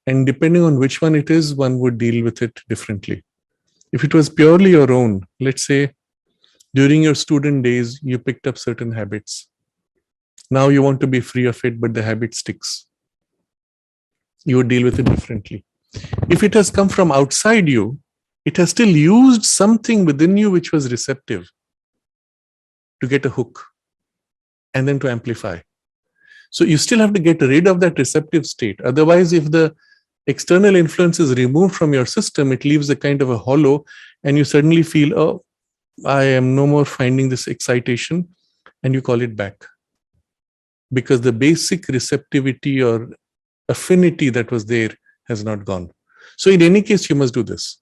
And depending on which one it is, one would deal with it differently. If it was purely your own, let's say during your student days, you picked up certain habits. Now you want to be free of it, but the habit sticks. You would deal with it differently. If it has come from outside you, it has still used something within you which was receptive to get a hook and then to amplify. So you still have to get rid of that receptive state. Otherwise, if the external influence is removed from your system, it leaves a kind of a hollow and you suddenly feel, oh, I am no more finding this excitation, and you call it back. Because the basic receptivity or affinity that was there has not gone. So in any case, you must do this.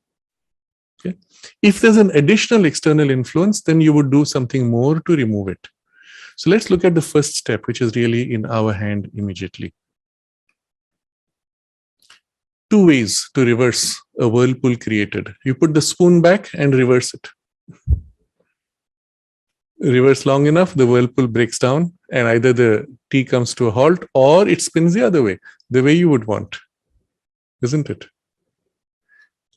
Okay? If there's an additional external influence, then you would do something more to remove it. So let's look at the first step, which is really in our hand immediately. 2 ways to reverse a whirlpool created. You put the spoon back and reverse it. Reverse long enough, the whirlpool breaks down and either the tea comes to a halt or it spins the other way, the way you would want. Isn't it?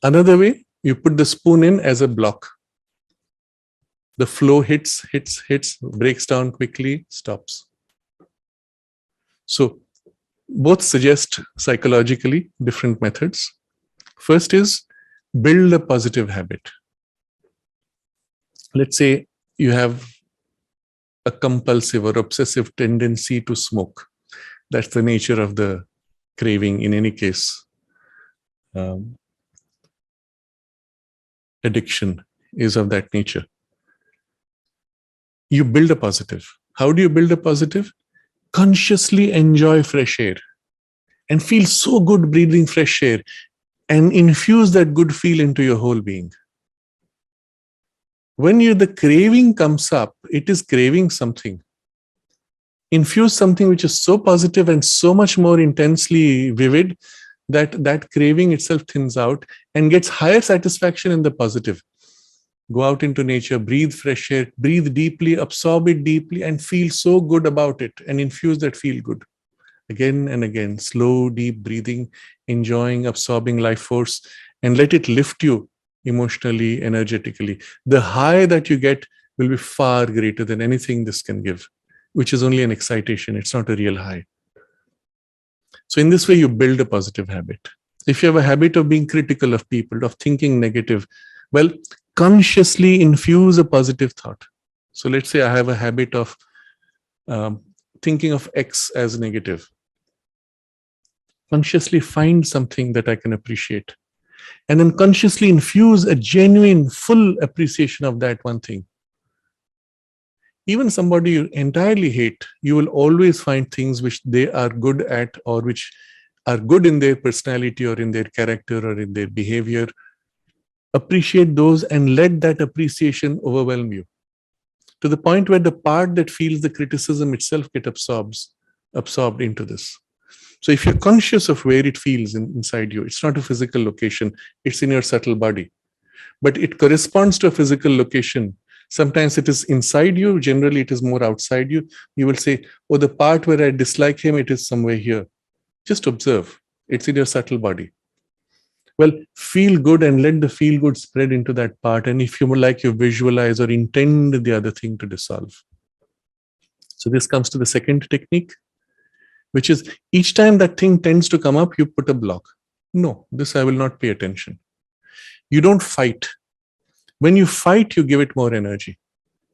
Another way, you put the spoon in as a block. The flow hits, breaks down quickly, stops. So both suggest psychologically different methods. First is build a positive habit. Let's say you have a compulsive or obsessive tendency to smoke. That's the nature of the craving in any case. Addiction is of that nature. You build a positive. How do you build a positive? Consciously enjoy fresh air and feel so good breathing fresh air and infuse that good feel into your whole being. When the craving comes up, it is craving something. Infuse something which is so positive and so much more intensely vivid that that craving itself thins out and gets higher satisfaction in the positive. Go out into nature, breathe fresh air, breathe deeply, absorb it deeply, and feel so good about it, and infuse that feel good. Again and again, slow, deep breathing, enjoying, absorbing life force, and let it lift you emotionally, energetically. The high that you get will be far greater than anything this can give, which is only an excitation. It's not a real high. So in this way, you build a positive habit. If you have a habit of being critical of people, of thinking negative, well, consciously infuse a positive thought. So let's say I have a habit of thinking of X as negative. Consciously find something that I can appreciate, and then consciously infuse a genuine, full appreciation of that one thing. Even somebody you entirely hate, you will always find things which they are good at, or which are good in their personality or in their character or in their behavior. Appreciate those and let that appreciation overwhelm you, to the point where the part that feels the criticism itself get absorbed into this. So if you're conscious of where it feels inside you, it's not a physical location, it's in your subtle body, but it corresponds to a physical location. Sometimes it is inside you, generally it is more outside you. You will say, oh, the part where I dislike him, it is somewhere here. Just observe, it's in your subtle body. Well, feel good and let the feel good spread into that part. And if you would like, you visualize or intend the other thing to dissolve. So this comes to the second technique, which is each time that thing tends to come up, you put a block. No, this I will not pay attention. You don't fight. When you fight, you give it more energy.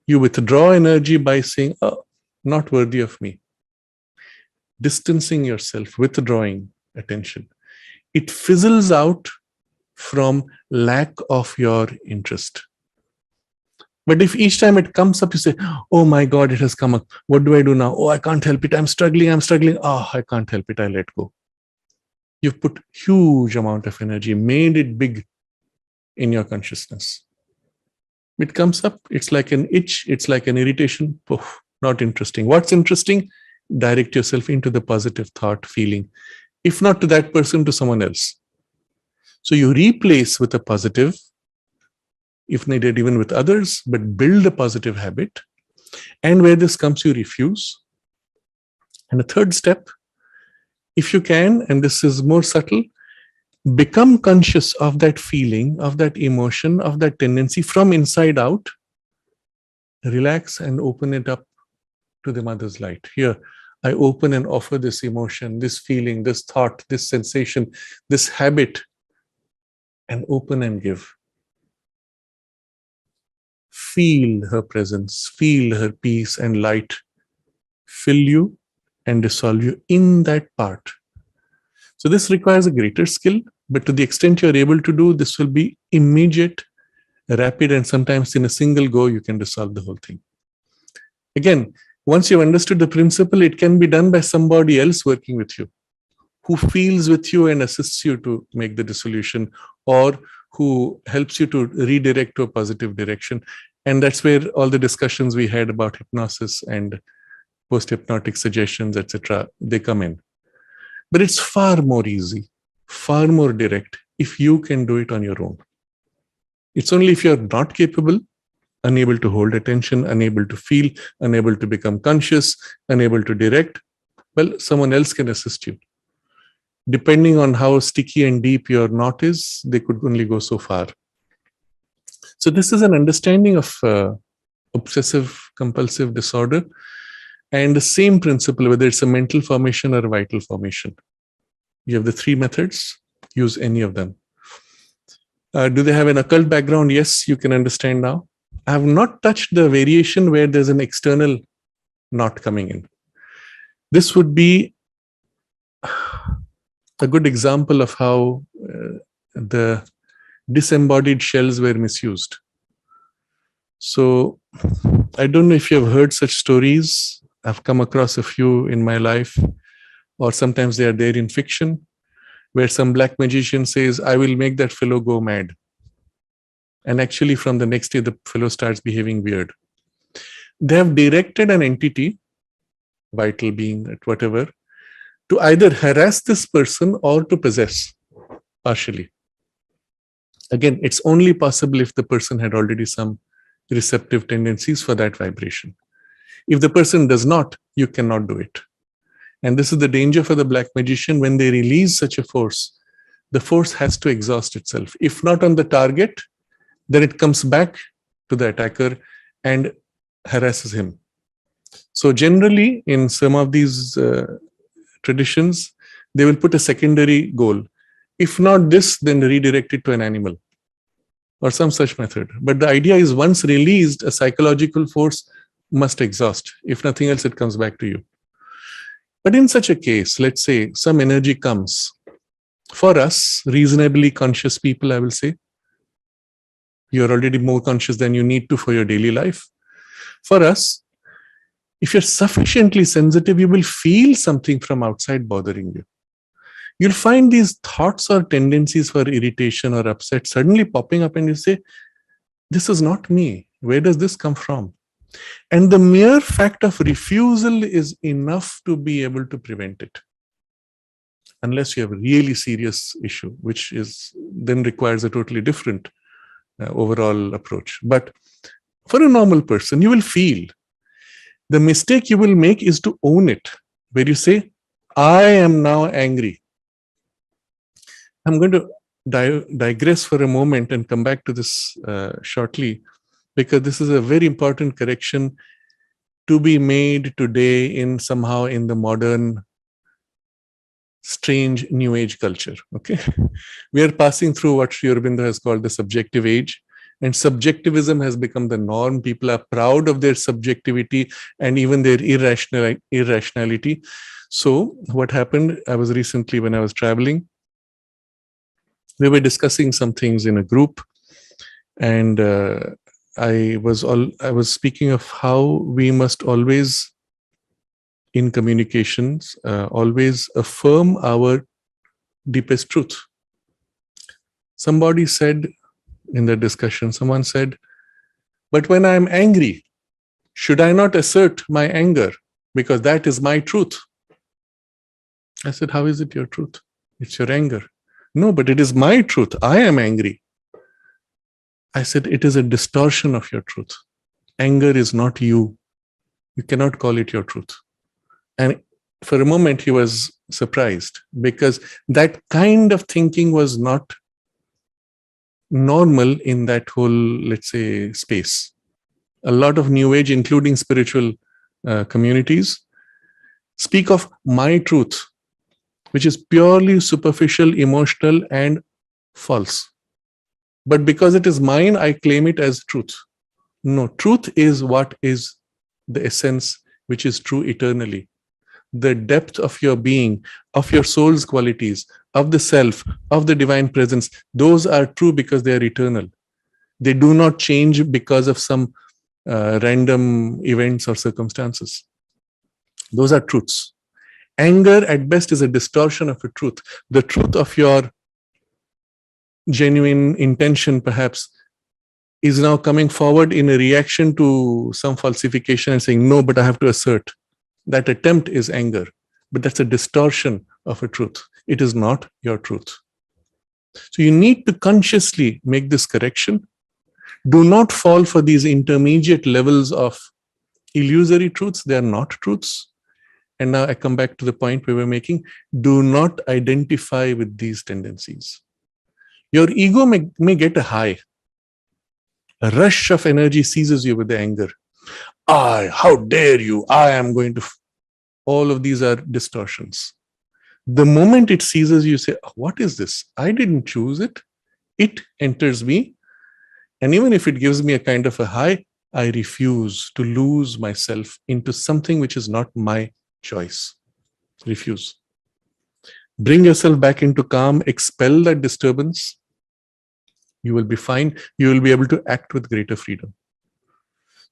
You withdraw energy by saying, oh, not worthy of me. Distancing yourself, withdrawing attention. It fizzles out from lack of your interest. But if each time it comes up, you say, oh my God, it has come up. What do I do now? Oh, I can't help it. I'm struggling. Oh, I can't help it. I let go. You've put huge amount of energy, made it big in your consciousness. It comes up, it's like an itch, it's like an irritation. Poof, not interesting. What's interesting? Direct yourself into the positive thought, feeling. If not to that person, to someone else. So you replace with a positive, if needed, even with others, but build a positive habit. And where this comes, you refuse. And the third step, if you can, and this is more subtle, become conscious of that feeling, of that emotion, of that tendency from inside out. Relax and open it up to the mother's light. Here, I open and offer this emotion, this feeling, this thought, this sensation, this habit, and open and give. Feel her presence, feel her peace and light fill you and dissolve you in that part. So this requires a greater skill, but to the extent you're able to do, this will be immediate, rapid, and sometimes in a single go, you can dissolve the whole thing. Again, once you've understood the principle, it can be done by somebody else working with you, who feels with you and assists you to make the dissolution, or who helps you to redirect to a positive direction. And that's where all the discussions we had about hypnosis and post-hypnotic suggestions, etc., they come in. But it's far more easy, far more direct if you can do it on your own. It's only if you're not capable, unable to hold attention, unable to feel, unable to become conscious, unable to direct, well, someone else can assist you. Depending on how sticky and deep your knot is, they could only go so far. So this is an understanding of obsessive compulsive disorder, and the same principle, whether it's a mental formation or a vital formation. You have the three methods, use any of them. Do they have an occult background? Yes, you can understand now. I have not touched the variation where there's an external knot coming in. This would be a good example of how the disembodied shells were misused. So I don't know if you have heard such stories. I've come across a few in my life, or sometimes they are there in fiction, where some black magician says, I will make that fellow go mad. And actually from the next day, the fellow starts behaving weird. They have directed an entity, vital being, whatever, to either harass this person or to possess partially. Again, it's only possible if the person had already some receptive tendencies for that vibration. If the person does not, you cannot do it. And this is the danger for the black magician. When they release such a force, the force has to exhaust itself. If not on the target, then it comes back to the attacker and harasses him. So generally, in some of these traditions, they will put a secondary goal. If not this, then redirect it to an animal or some such method. But the idea is, once released, a psychological force must exhaust. If nothing else, it comes back to you. But in such a case, let's say some energy comes. For us, reasonably conscious people, I will say, you're already more conscious than you need to for your daily life. For us, if you're sufficiently sensitive, you will feel something from outside bothering you. You'll find these thoughts or tendencies for irritation or upset suddenly popping up, and you say, this is not me. Where does this come from? And the mere fact of refusal is enough to be able to prevent it. Unless you have a really serious issue, which is then requires a totally different overall approach. But for a normal person, you will feel. The mistake you will make is to own it, where you say, I am now angry. I'm going to digress for a moment and come back to this shortly, because this is a very important correction to be made today in somehow in the modern strange new age culture. Okay, we are passing through what Sri Aurobindo has called the subjective age, and subjectivism has become the norm. People are proud of their subjectivity and even their irrationality. So what happened, I was recently, when I was traveling, we were discussing some things in a group, and I was speaking of how we must always, in communications, always affirm our deepest truth. Somebody said in the discussion, someone said, but when I'm angry, should I not assert my anger? Because that is my truth. I said, how is it your truth? It's your anger. No, but it is my truth. I am angry. I said, it is a distortion of your truth. Anger is not you. You cannot call it your truth. And for a moment, he was surprised, because that kind of thinking was not normal in that whole, let's say, space. A lot of New Age, including spiritual communities, speak of my truth, which is purely superficial, emotional, and false. But because it is mine, I claim it as truth. No, truth is what is the essence, which is true eternally. The depth of your being, of your soul's qualities, of the self, of the divine presence, those are true because they are eternal. They do not change because of some random events or circumstances. Those are truths. Anger at best is a distortion of a truth. The truth of your genuine intention perhaps is now coming forward in a reaction to some falsification and saying, no, but I have to assert. That attempt is anger, but that's a distortion of a truth. It is not your truth. So you need to consciously make this correction. Do not fall for these intermediate levels of illusory truths. They are not truths. And now I come back to the point we were making. Do not identify with these tendencies. Your ego may get a high. A rush of energy seizes you with the anger. How dare you? I am going to... All of these are distortions. The moment it seizes you, say, what is this? I didn't choose it. It enters me. And even if it gives me a kind of a high, I refuse to lose myself into something which is not my choice. Refuse. Bring yourself back into calm, expel that disturbance. You will be fine. You will be able to act with greater freedom.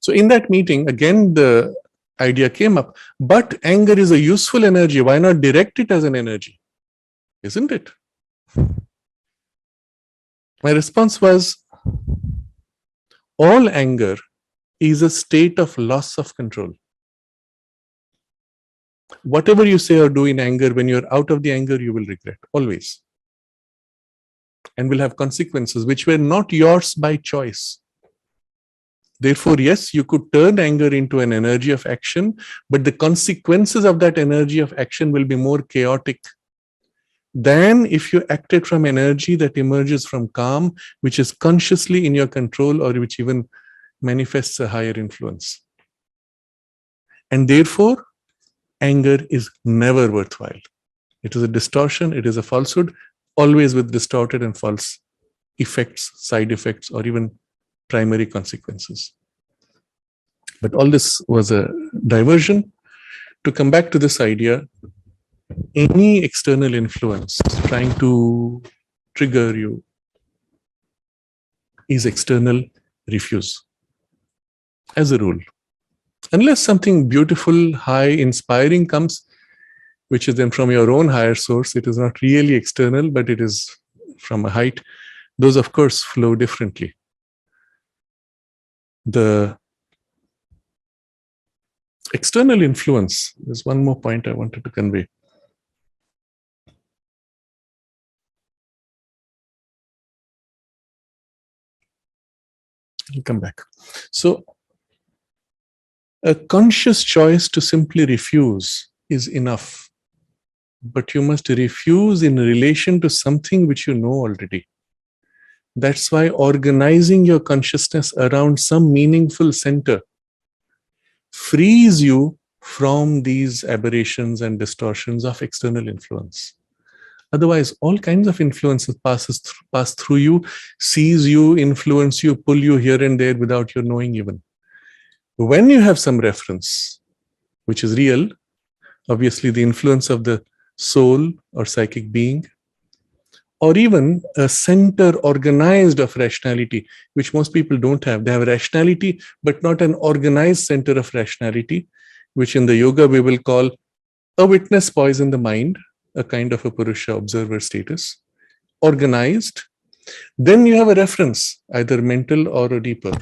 So in that meeting, again, the idea came up, but anger is a useful energy. Why not direct it as an energy? Isn't it? My response was, all anger is a state of loss of control. Whatever you say or do in anger, when you're out of the anger, you will regret, always. and will have consequences which were not yours by choice. Therefore, yes, you could turn anger into an energy of action, but the consequences of that energy of action will be more chaotic than if you acted from energy that emerges from calm, which is consciously in your control or which even manifests a higher influence. And therefore, anger is never worthwhile. It is a distortion, it is a falsehood, always with distorted and false effects, side effects, or even primary consequences. But all this was a diversion. To come back to this idea, any external influence trying to trigger you is external, refuse. As a rule. Unless something beautiful, high, inspiring comes, which is then from your own higher source, it is not really external, but it is from a height. Those, of course, flow differently. The external influence, there's one more point I wanted to convey. I'll come back. So, a conscious choice to simply refuse is enough, but you must refuse in relation to something which you know already. That's why organizing your consciousness around some meaningful center frees you from these aberrations and distortions of external influence. Otherwise, all kinds of influences pass through you, seize you, influence you, pull you here and there without your knowing even. When you have some reference, which is real, obviously the influence of the soul or psychic being, or even a center organized of rationality, which most people don't have. They have rationality, but not an organized center of rationality, which in the yoga we will call a witness poise in the mind, a kind of a Purusha observer status, organized. Then you have a reference, either mental or a deeper.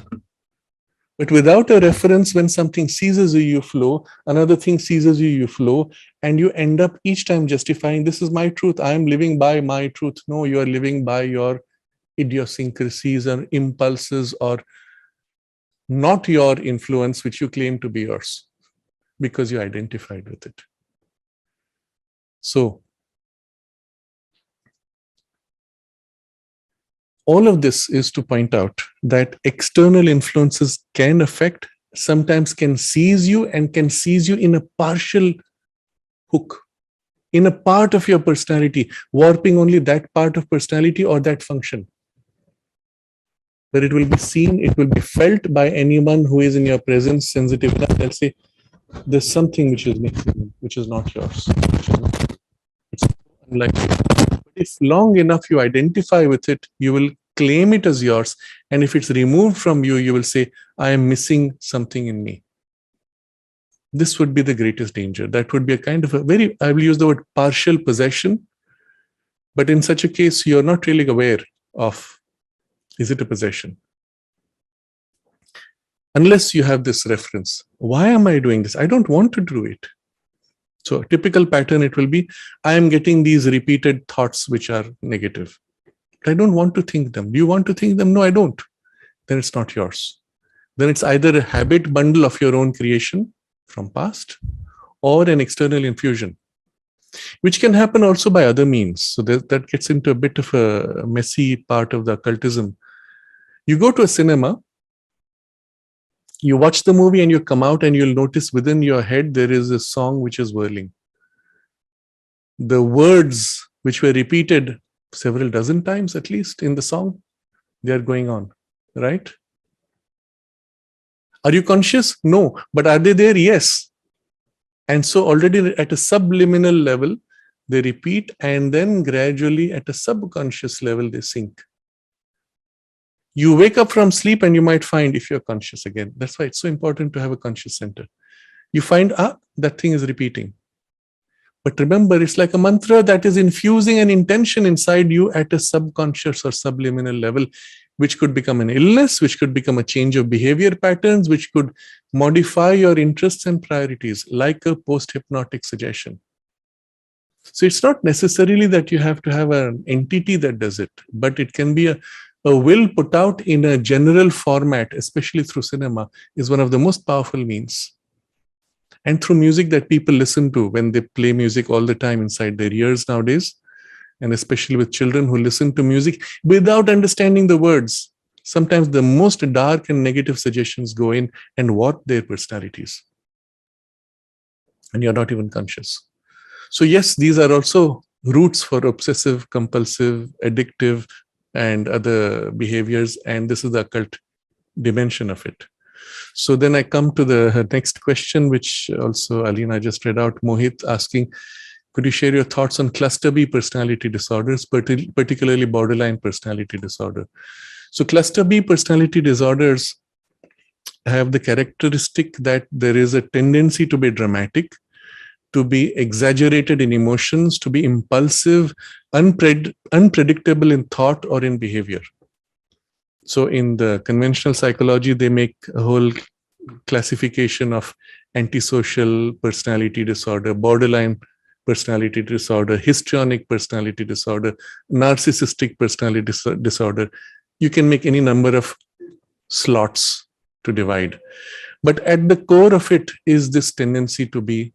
But without a reference, when something seizes you, you flow, another thing seizes you, you flow, and you end up each time justifying, this is my truth, I am living by my truth. No, you are living by your idiosyncrasies or impulses or not your influence, which you claim to be yours, because you identified with it. So, all of this is to point out that external influences can affect, sometimes can seize you, and can seize you in a partial hook, in a part of your personality, warping only that part of personality or that function. But it will be seen, it will be felt by anyone who is in your presence, sensitive enough. They'll say, there's something which is missing, which is not yours. It's unlikely. But if long enough you identify with it, you will claim it as yours. And if it's removed from you, you will say, I am missing something in me. This would be the greatest danger. That would be a kind of a very, I will use the word partial possession. But in such a case, you're not really aware of, is it a possession? Unless you have this reference. Why am I doing this? I don't want to do it. So a typical pattern, it will be, I am getting these repeated thoughts which are negative. But I don't want to think them. Do you want to think them? No, I don't. Then it's not yours. Then it's either a habit bundle of your own creation from past or an external infusion, which can happen also by other means. So that gets into a bit of a messy part of the occultism. You go to a cinema, you watch the movie and you come out and you'll notice within your head there is a song which is whirling. The words which were repeated several dozen times at least in the song, they are going on, right? Are you conscious? No. But are they there? Yes. And so already at a subliminal level, they repeat, and then gradually at a subconscious level, they sink. You wake up from sleep and you might find, if you're conscious again, that's why it's so important to have a conscious center. You find, that thing is repeating. But remember, it's like a mantra that is infusing an intention inside you at a subconscious or subliminal level, which could become an illness, which could become a change of behavior patterns, which could modify your interests and priorities, like a post-hypnotic suggestion. So it's not necessarily that you have to have an entity that does it, but it can be a will put out in a general format, especially through cinema, is one of the most powerful means. And through music that people listen to when they play music all the time inside their ears nowadays, and especially with children who listen to music without understanding the words. Sometimes the most dark and negative suggestions go in and warp their personalities. And you're not even conscious. So yes, these are also roots for obsessive, compulsive, addictive, and other behaviors. And this is the occult dimension of it. So then I come to the next question, which also Alina just read out, Mohit asking, could you share your thoughts on cluster B personality disorders, particularly borderline personality disorder? So cluster B personality disorders have the characteristic that there is a tendency to be dramatic, to be exaggerated in emotions, to be impulsive, unpredictable in thought or in behavior. So in the conventional psychology, they make a whole classification of antisocial personality disorder, borderline personality disorder, histrionic personality disorder, narcissistic personality disorder. You can make any number of slots to divide. But at the core of it is this tendency to be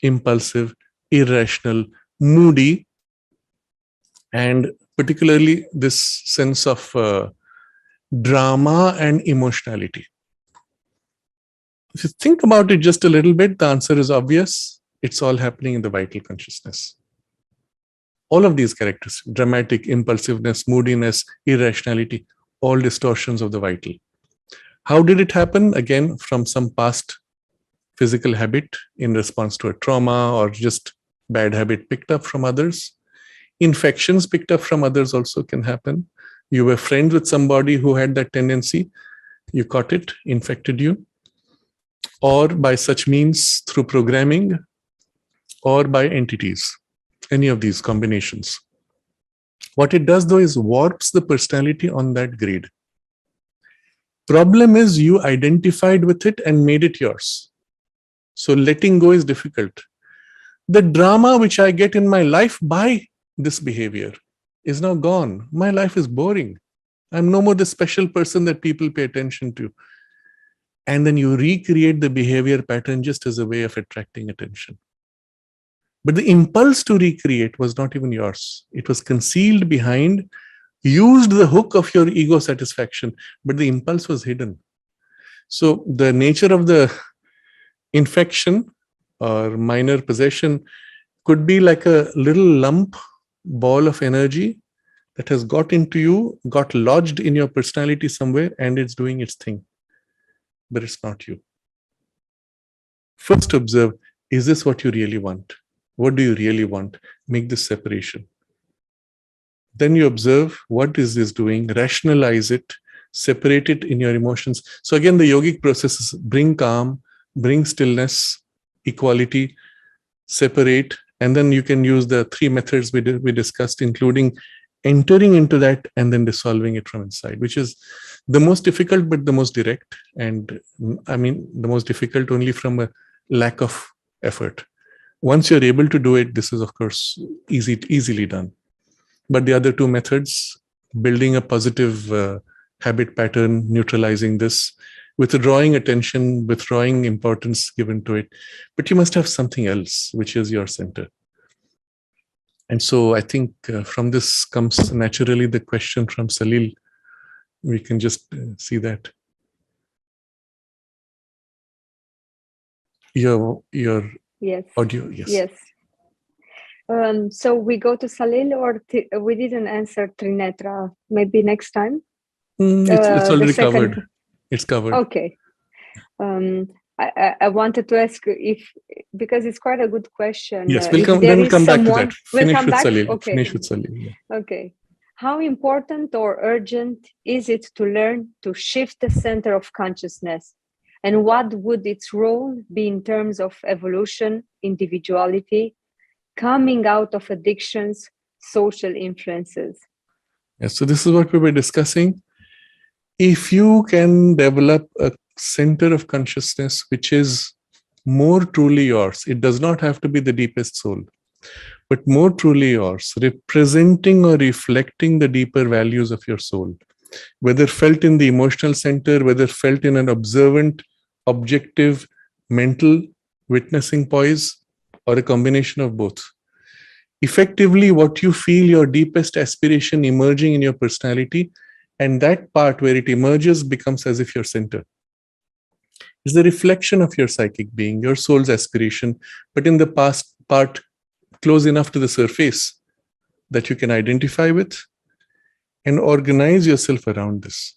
impulsive, irrational, moody, and particularly this sense of drama and emotionality. If you think about it just a little bit, the answer is obvious. It's all happening in the vital consciousness. All of these characteristics, dramatic, impulsiveness, moodiness, irrationality, all distortions of the vital. How did it happen? Again, from some past physical habit in response to a trauma or just bad habit picked up from others. Infections picked up from others also can happen. You were friends with somebody who had that tendency. You caught it, infected you. Or by such means through programming or by entities, any of these combinations. What it does though is warps the personality on that grade. Problem is you identified with it and made it yours. So letting go is difficult. The drama which I get in my life by this behavior is now gone. My life is boring. I'm no more the special person that people pay attention to. And then you recreate the behavior pattern just as a way of attracting attention. But the impulse to recreate was not even yours. It was concealed behind, used the hook of your ego satisfaction, but the impulse was hidden. So the nature of the infection or minor possession could be like a little lump ball of energy that has got into you, got lodged in your personality somewhere, and it's doing its thing. But it's not you. First observe, is this what you really want? What do you really want? Make this separation. Then you observe, what is this doing? Rationalize it, separate it in your emotions. So again, the yogic processes bring calm, bring stillness, equality, separate, and then you can use the three methods we discussed, including entering into that and then dissolving it from inside, which is the most difficult but the most direct. And I mean, the most difficult only from a lack of effort. Once you're able to do it, this is, of course, easily done. But the other two methods, building a positive habit pattern, neutralizing this, withdrawing attention, withdrawing importance given to it. But you must have something else, which is your center. And so I think from this comes naturally the question from Salil. We can just see that. Your yes. Audio, yes. Yes. So we go to Salil, or we didn't answer Trinetra. Maybe next time. It's already covered. It's covered. Okay. I wanted to ask if, because it's quite a good question. Yes, we'll come back to that. Finish with Salil. Okay. Finish with Salil. Yeah. Okay. How important or urgent is it to learn to shift the center of consciousness? And what would its role be in terms of evolution, individuality, coming out of addictions, social influences? Yes, so this is what we were discussing. If you can develop a center of consciousness which is more truly yours, it does not have to be the deepest soul, but more truly yours, representing or reflecting the deeper values of your soul, whether felt in the emotional center, whether felt in an observant, objective, mental, witnessing poise, or a combination of both. Effectively, what you feel your deepest aspiration emerging in your personality, and that part where it emerges becomes as if your center. It's the reflection of your psychic being, your soul's aspiration, but in the past part close enough to the surface that you can identify with and organize yourself around this.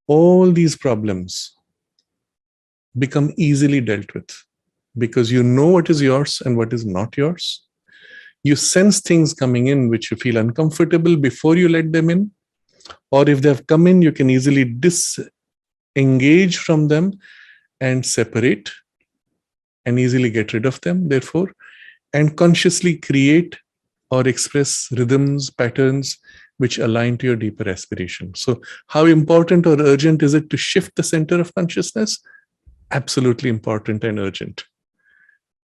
All these problems become easily dealt with because you know what is yours and what is not yours. You sense things coming in which you feel uncomfortable before you let them in, or if they have come in, you can easily disengage from them and separate and easily get rid of them, therefore, and consciously create or express rhythms, patterns which align to your deeper aspiration. So how important or urgent is it to shift the center of consciousness? Absolutely important and urgent.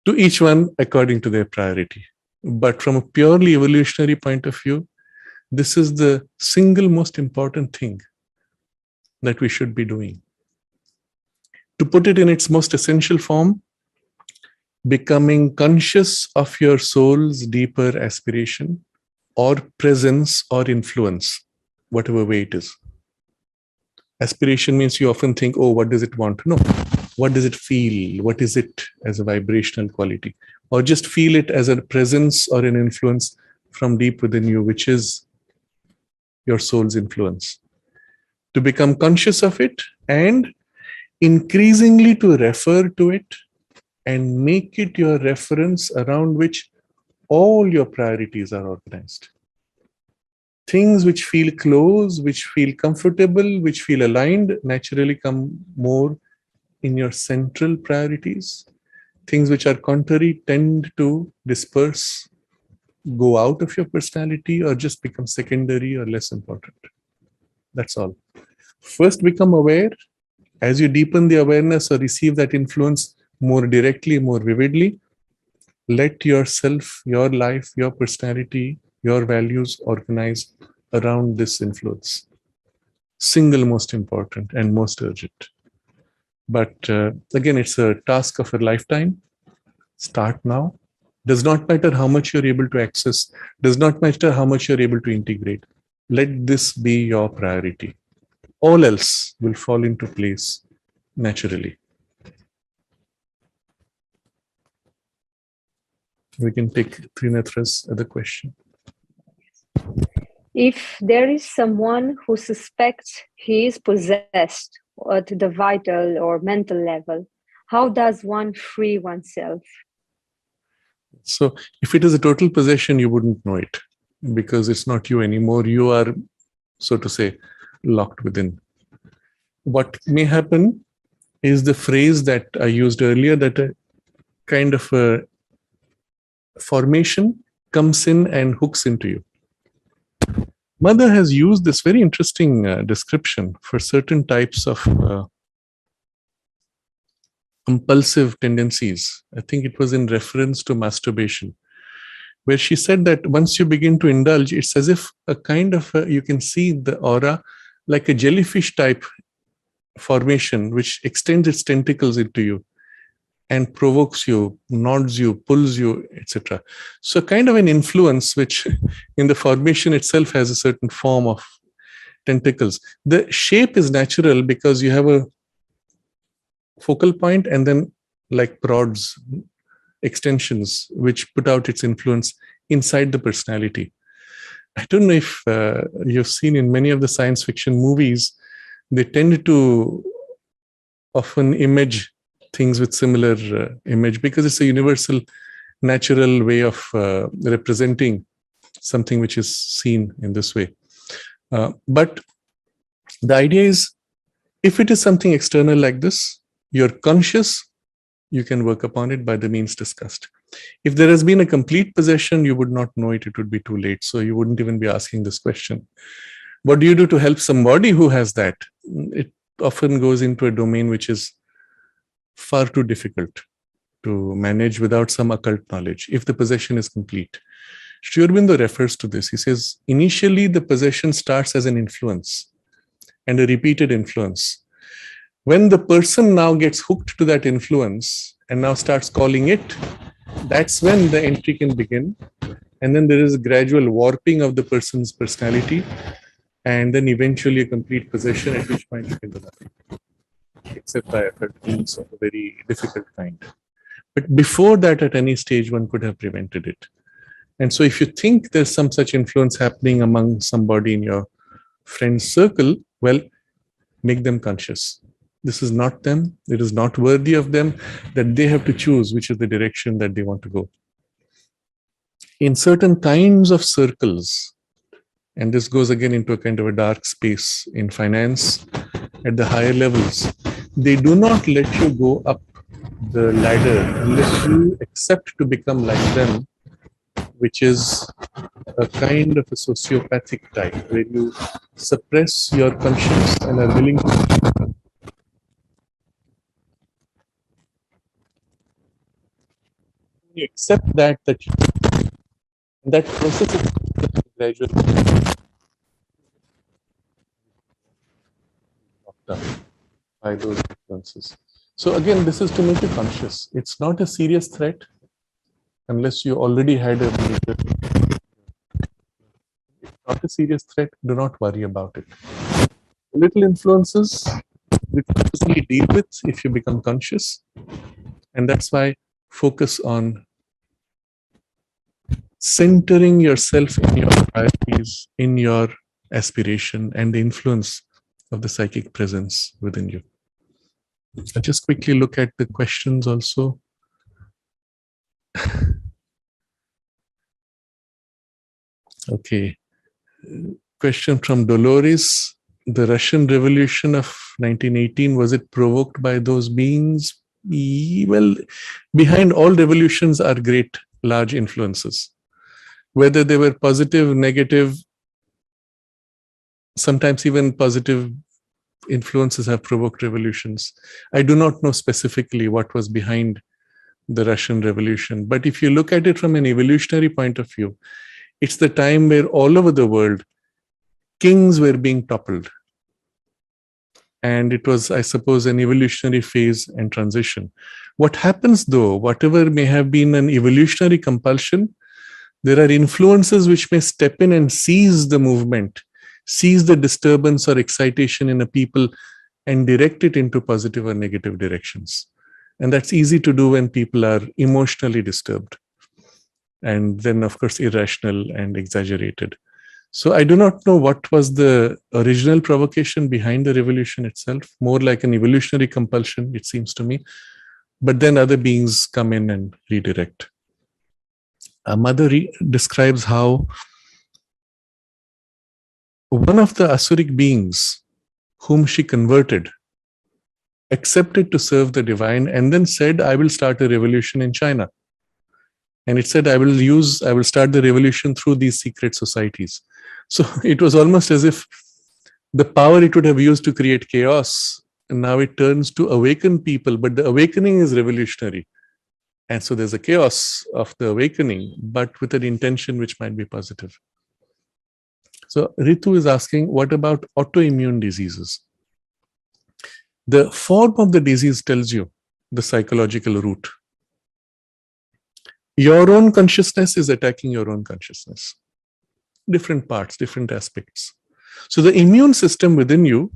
To each one according to their priority. But from a purely evolutionary point of view, this is the single most important thing that we should be doing. To put it in its most essential form, becoming conscious of your soul's deeper aspiration or presence or influence, whatever way it is. Aspiration means you often think, oh, what does it want to know? What does it feel? What is it as a vibrational quality? Or just feel it as a presence or an influence from deep within you, which is your soul's influence. To become conscious of it and increasingly to refer to it and make it your reference around which all your priorities are organized. Things which feel close, which feel comfortable, which feel aligned, naturally come more in your central priorities. Things which are contrary tend to disperse, go out of your personality, or just become secondary or less important. That's all. First, become aware. As you deepen the awareness or receive that influence more directly, more vividly, let yourself, your life, your personality, your values organize around this influence. Single most important and most urgent. But again, it's a task of a lifetime. Start now. Does not matter how much you're able to access. Does not matter how much you're able to integrate. Let this be your priority. All else will fall into place naturally. We can take Trinathra's other question. If there is someone who suspects he is possessed at the vital or mental level, how does one free oneself? So if it is a total possession, you wouldn't know it because it's not you anymore. You are, so to say, locked within. What may happen is the phrase that I used earlier, that a kind of a formation comes in and hooks into you. Mother has used this very interesting description for certain types of compulsive tendencies. I think it was in reference to masturbation, where she said that once you begin to indulge, it's as if a kind of, you can see the aura like a jellyfish type formation, which extends its tentacles into you and provokes you, nods you, pulls you, etc. So kind of an influence which in the formation itself has a certain form of tentacles. The shape is natural because you have a focal point and then like prods, extensions, which put out its influence inside the personality. I don't know if you've seen in many of the science fiction movies, they tend to often image things with similar image because it's a universal, natural way of representing something which is seen in this way. But the idea is, if it is something external like this, you're conscious, you can work upon it by the means discussed. If there has been a complete possession, you would not know it, it would be too late. So you wouldn't even be asking this question. What do you do to help somebody who has that? It often goes into a domain which is far too difficult to manage without some occult knowledge, if the possession is complete. Sri Aurobindo refers to this. He says, initially the possession starts as an influence and a repeated influence. When the person now gets hooked to that influence and now starts calling it, that's when the entry can begin. And then there is a gradual warping of the person's personality, and then eventually a complete possession, at which point you can do nothing, except by effort means of a very difficult kind. But before that, at any stage, one could have prevented it. And so if you think there's some such influence happening among somebody in your friend's circle, well, make them conscious. This is not them. It is not worthy of them, that they have to choose which is the direction that they want to go. In certain kinds of circles, and this goes again into a kind of a dark space in finance, at the higher levels, they do not let you go up the ladder unless you accept to become like them, which is a kind of a sociopathic type, where you suppress your conscience and are willing to you accept that that process is gradually knocked down by those influences. So again, this is to make you conscious. It's not a serious threat unless you already had a major. It's not a serious threat. Do not worry about it. Little influences we can easily deal with if you become conscious, and that's why focus on centering yourself in your priorities, in your aspiration, and the influence of the psychic presence within you. I'll just quickly look at the questions also. Okay. Question from Dolores. The Russian Revolution of 1918, was it provoked by those beings? Well, behind all revolutions are great, large influences. Whether they were positive, negative, sometimes even positive influences have provoked revolutions. I do not know specifically what was behind the Russian Revolution, but if you look at it from an evolutionary point of view, it's the time where all over the world, kings were being toppled. And it was, I suppose, an evolutionary phase and transition. What happens though, whatever may have been an evolutionary compulsion, there are influences which may step in and seize the movement, seize the disturbance or excitation in a people and direct it into positive or negative directions. And that's easy to do when people are emotionally disturbed. And then, of course, irrational and exaggerated. So I do not know what was the original provocation behind the revolution itself, more like an evolutionary compulsion, it seems to me. But then other beings come in and redirect. A mother describes how one of the Asuric beings whom she converted accepted to serve the divine and then said, I will start a revolution in China. And it said, I will start the revolution through these secret societies. So it was almost as if the power it would have used to create chaos, and now it turns to awaken people, but the awakening is revolutionary. And so there's a chaos of the awakening, but with an intention which might be positive. So Ritu is asking, what about autoimmune diseases? The form of the disease tells you the psychological root. Your own consciousness is attacking your own consciousness. Different parts, different aspects. So the immune system within you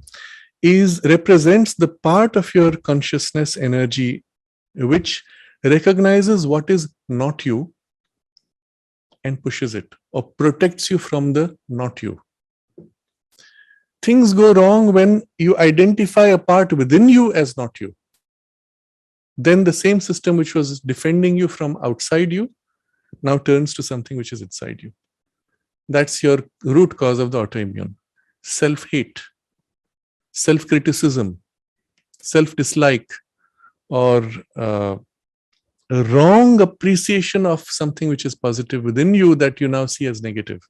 represents the part of your consciousness energy which recognizes what is not you and pushes it or protects you from the not you. Things go wrong when you identify a part within you as not you. Then the same system which was defending you from outside you now turns to something which is inside you. That's your root cause of the autoimmune. Self-hate, self-criticism, self-dislike, or a wrong appreciation of something which is positive within you that you now see as negative,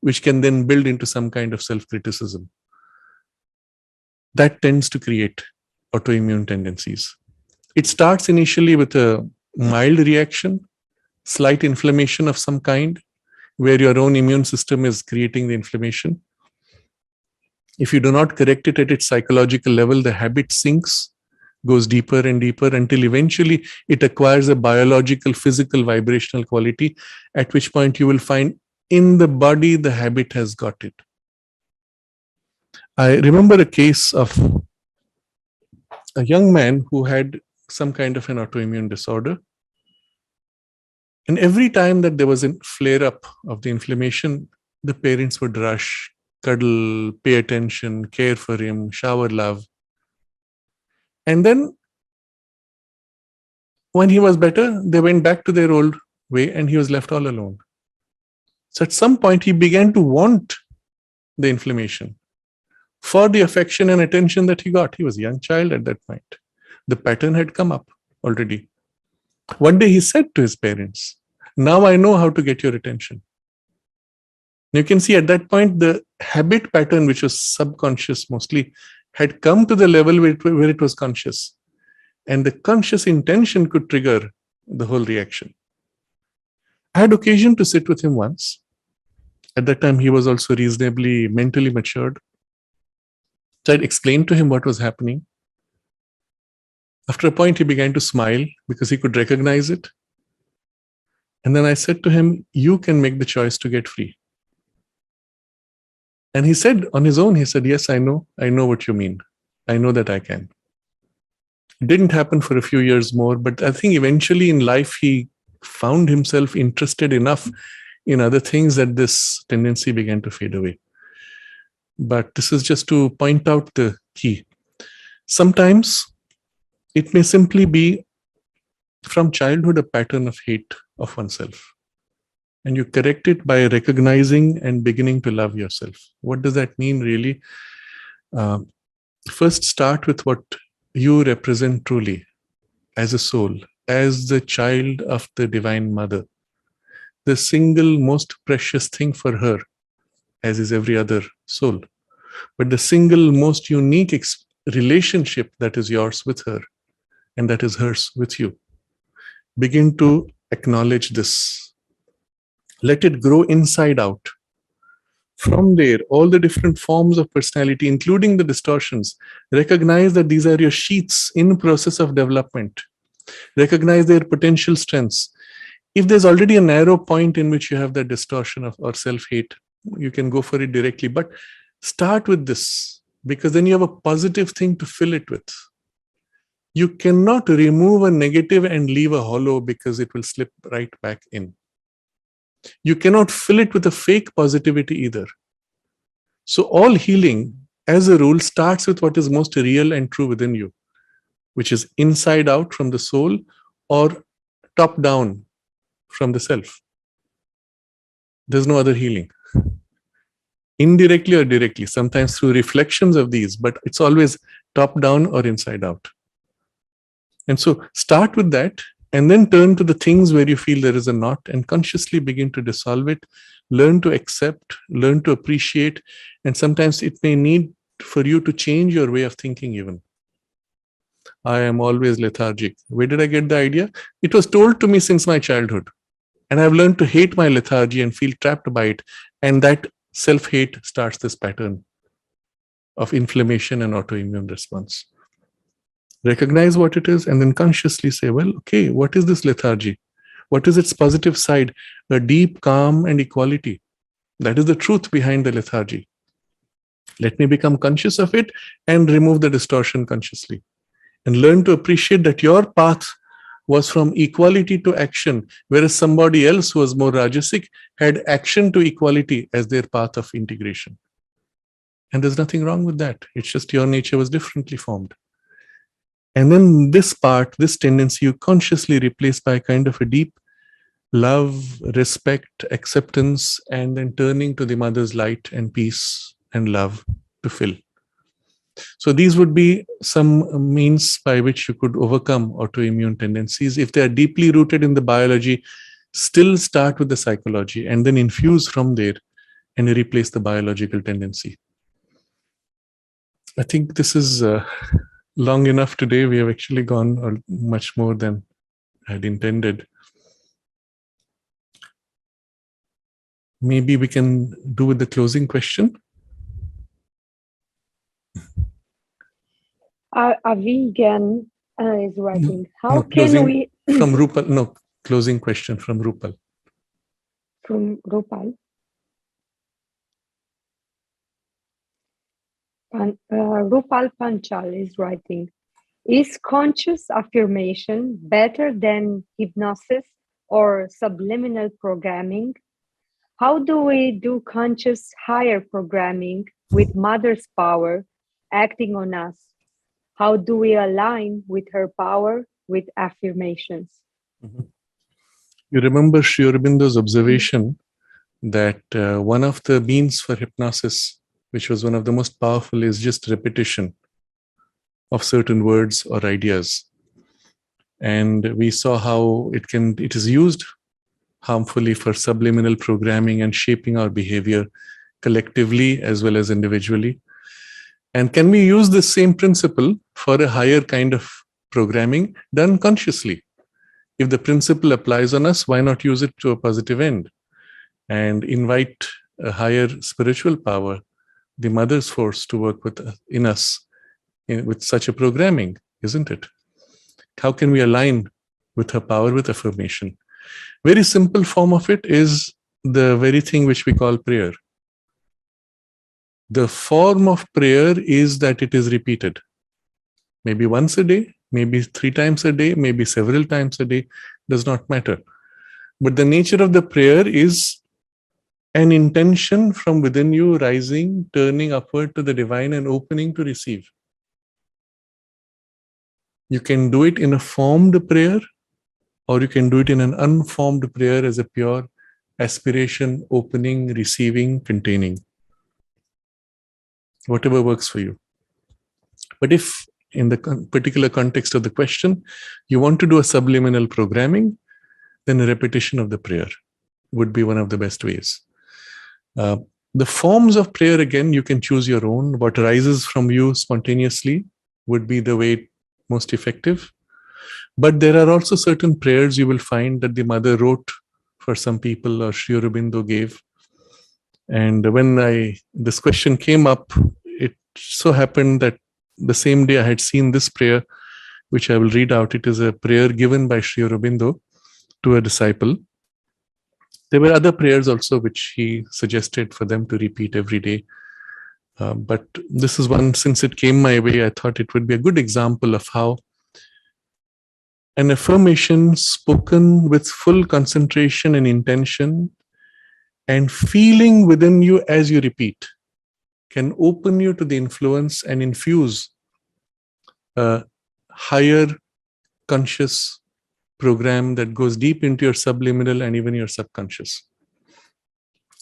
which can then build into some kind of self-criticism. That tends to create autoimmune tendencies. It starts initially with a mild reaction, slight inflammation of some kind, where your own immune system is creating the inflammation. If you do not correct it at its psychological level, the habit sinks, goes deeper and deeper until eventually it acquires a biological, physical, vibrational quality, at which point you will find in the body the habit has got it. I remember a case of a young man who had some kind of an autoimmune disorder. And every time that there was a flare up of the inflammation, the parents would rush, cuddle, pay attention, care for him, shower love. And then when he was better, they went back to their old way and he was left all alone. So at some point, he began to want the inflammation for the affection and attention that he got. He was a young child at that point. The pattern had come up already. One day he said to his parents, "Now I know how to get your attention." You can see at that point, the habit pattern, which was subconscious mostly, had come to the level where it was conscious. And the conscious intention could trigger the whole reaction. I had occasion to sit with him once. At that time, he was also reasonably mentally matured. So I'd explained to him what was happening. After a point, he began to smile because he could recognize it. And then I said to him, "You can make the choice to get free." And he said on his own, he said, "Yes, I know what you mean. I know that I can." It didn't happen for a few years more, but I think eventually in life, he found himself interested enough in other things that this tendency began to fade away. But this is just to point out the key. Sometimes it may simply be from childhood a pattern of hate of oneself. And you correct it by recognizing and beginning to love yourself. What does that mean, really? First, start with what you represent truly as a soul, as the child of the Divine Mother. The single most precious thing for her, as is every other soul, but the single most unique relationship that is yours with her and that is hers with you. Begin to acknowledge this. Let it grow inside out. From there, all the different forms of personality, including the distortions, recognize that these are your sheaths in process of development. Recognize their potential strengths. If there's already a narrow point in which you have that distortion of or self-hate, you can go for it directly. But start with this, because then you have a positive thing to fill it with. You cannot remove a negative and leave a hollow because it will slip right back in. You cannot fill it with a fake positivity either. So all healing, as a rule, starts with what is most real and true within you, which is inside out from the soul or top down from the self. There's no other healing. Indirectly or directly, sometimes through reflections of these, but it's always top down or inside out. And so start with that and then turn to the things where you feel there is a knot and consciously begin to dissolve it, learn to accept, learn to appreciate, and sometimes it may need for you to change your way of thinking even. I am always lethargic. Where did I get the idea? It was told to me since my childhood. And I've learned to hate my lethargy and feel trapped by it. And that self-hate starts this pattern of inflammation and autoimmune response. Recognize what it is and then consciously say, well, okay, what is this lethargy? What is its positive side? A deep calm and equality. That is the truth behind the lethargy. Let me become conscious of it and remove the distortion consciously. And learn to appreciate that your path was from equality to action, whereas somebody else who was more rajasic had action to equality as their path of integration. And there's nothing wrong with that. It's just your nature was differently formed. And then this part, this tendency, you consciously replace by a kind of a deep love, respect, acceptance, and then turning to the mother's light and peace and love to fill. So these would be some means by which you could overcome autoimmune tendencies. If they are deeply rooted in the biology, still start with the psychology and then infuse from there and replace the biological tendency. I think this is long enough today. We have actually gone much more than I had intended. Maybe we can do with the closing question. Avigan is writing, how No, can closing we... from Rupal. No, closing question from Rupal. From Rupal. Rupal Panchal is writing, is conscious affirmation better than hypnosis or subliminal programming? How do we do conscious higher programming with mother's power acting on us? How do we align with her power with affirmations? You remember Sri Aurobindo's observation that one of the means for hypnosis, which was one of the most powerful, is just repetition of certain words or ideas. And we saw how it is used harmfully for subliminal programming and shaping our behavior collectively as well as individually. And can we use the same principle for a higher kind of programming done consciously? If the principle applies on us, why not use it to a positive end and invite a higher spiritual power, the mother's force, to work in us with such a programming, isn't it? How can we align with her power with affirmation? Very simple form of it is the very thing which we call prayer. The form of prayer is that it is repeated. Maybe once a day, maybe 3 times a day, maybe several times a day, does not matter. But the nature of the prayer is an intention from within you rising, turning upward to the divine and opening to receive. You can do it in a formed prayer, or you can do it in an unformed prayer as a pure aspiration, opening, receiving, containing. Whatever works for you. But if in the particular context of the question, you want to do a subliminal programming, then a repetition of the prayer would be one of the best ways. The forms of prayer, again, you can choose your own. What rises from you spontaneously would be the way most effective. But there are also certain prayers you will find that the mother wrote for some people or Sri Aurobindo gave. And when this question came up, it so happened that the same day I had seen this prayer, which I will read out. It is a prayer given by Sri Aurobindo to a disciple. There were other prayers also which he suggested for them to repeat every day. But this is one, since it came my way, I thought it would be a good example of how an affirmation spoken with full concentration and intention and feeling within you as you repeat can open you to the influence and infuse a higher conscious program that goes deep into your subliminal and even your subconscious.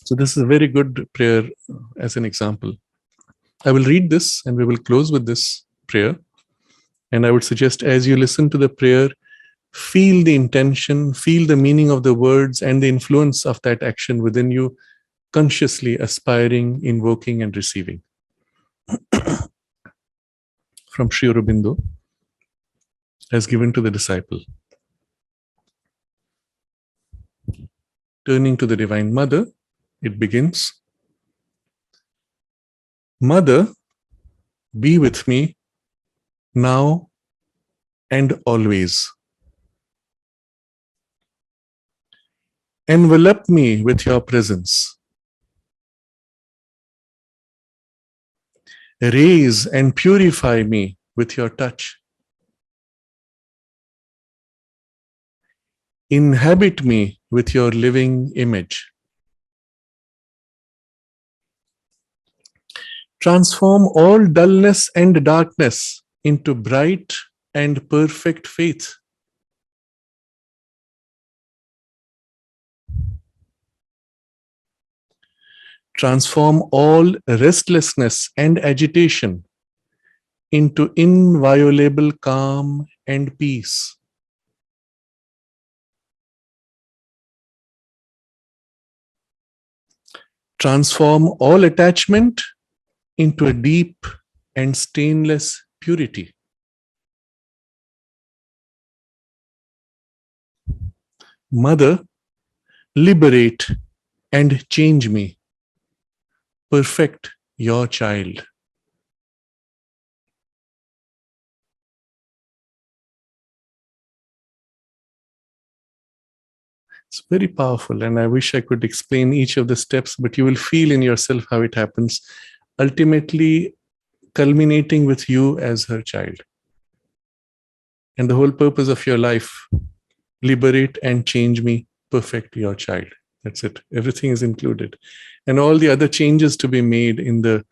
So this is a very good prayer as an example. I will read this and we will close with this prayer. And I would suggest, as you listen to the prayer, feel the intention, feel the meaning of the words and the influence of that action within you, consciously aspiring, invoking, and receiving. From Sri Aurobindo, as given to the disciple. Turning to the Divine Mother, it begins, Mother, be with me now and always. Envelop me with your presence. Raise and purify me with your touch. Inhabit me with your living image. Transform all dullness and darkness into bright and perfect faith. Transform all restlessness and agitation into inviolable calm and peace. Transform all attachment into a deep and stainless purity. Mother, liberate and change me. Perfect your child. It's very powerful, and I wish I could explain each of the steps, but you will feel in yourself how it happens, ultimately culminating with you as her child. And the whole purpose of your life, liberate and change me, perfect your child. That's it. Everything is included. And all the other changes to be made in the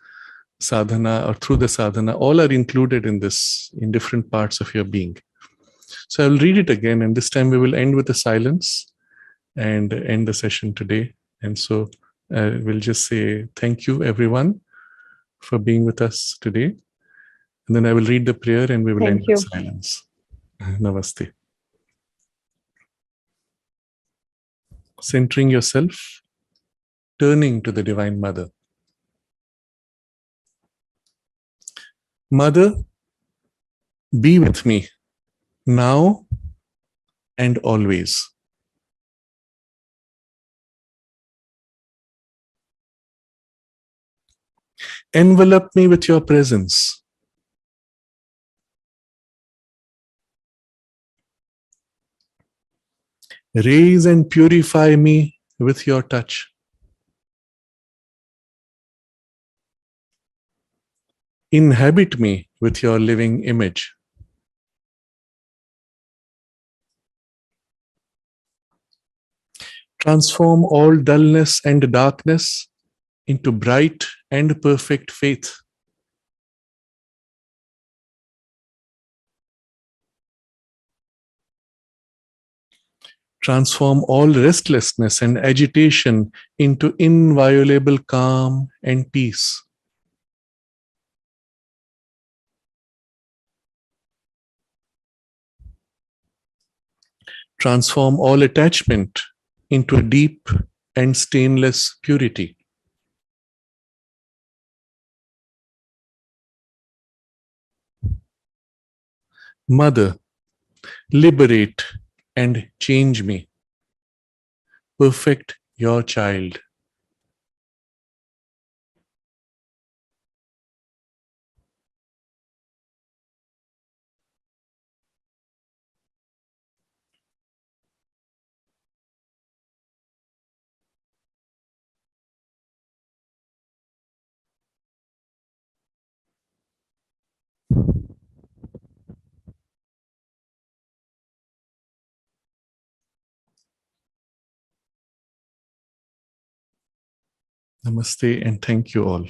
sadhana or through the sadhana, all are included in this, in different parts of your being. So I will read it again, and this time we will end with a silence and end the session today. And so we'll just say thank you, everyone, for being with us today. And then I will read the prayer and we will end with silence. Namaste. Centering yourself, turning to the Divine Mother. Mother, be with me now and always. Envelop me with your presence. Raise and purify me with your touch. Inhabit me with your living image. Transform all dullness and darkness into bright and perfect faith. Transform all restlessness and agitation into inviolable calm and peace. Transform all attachment into a deep and stainless purity. Mother, liberate and change me. Perfect your child. Namaste and thank you all.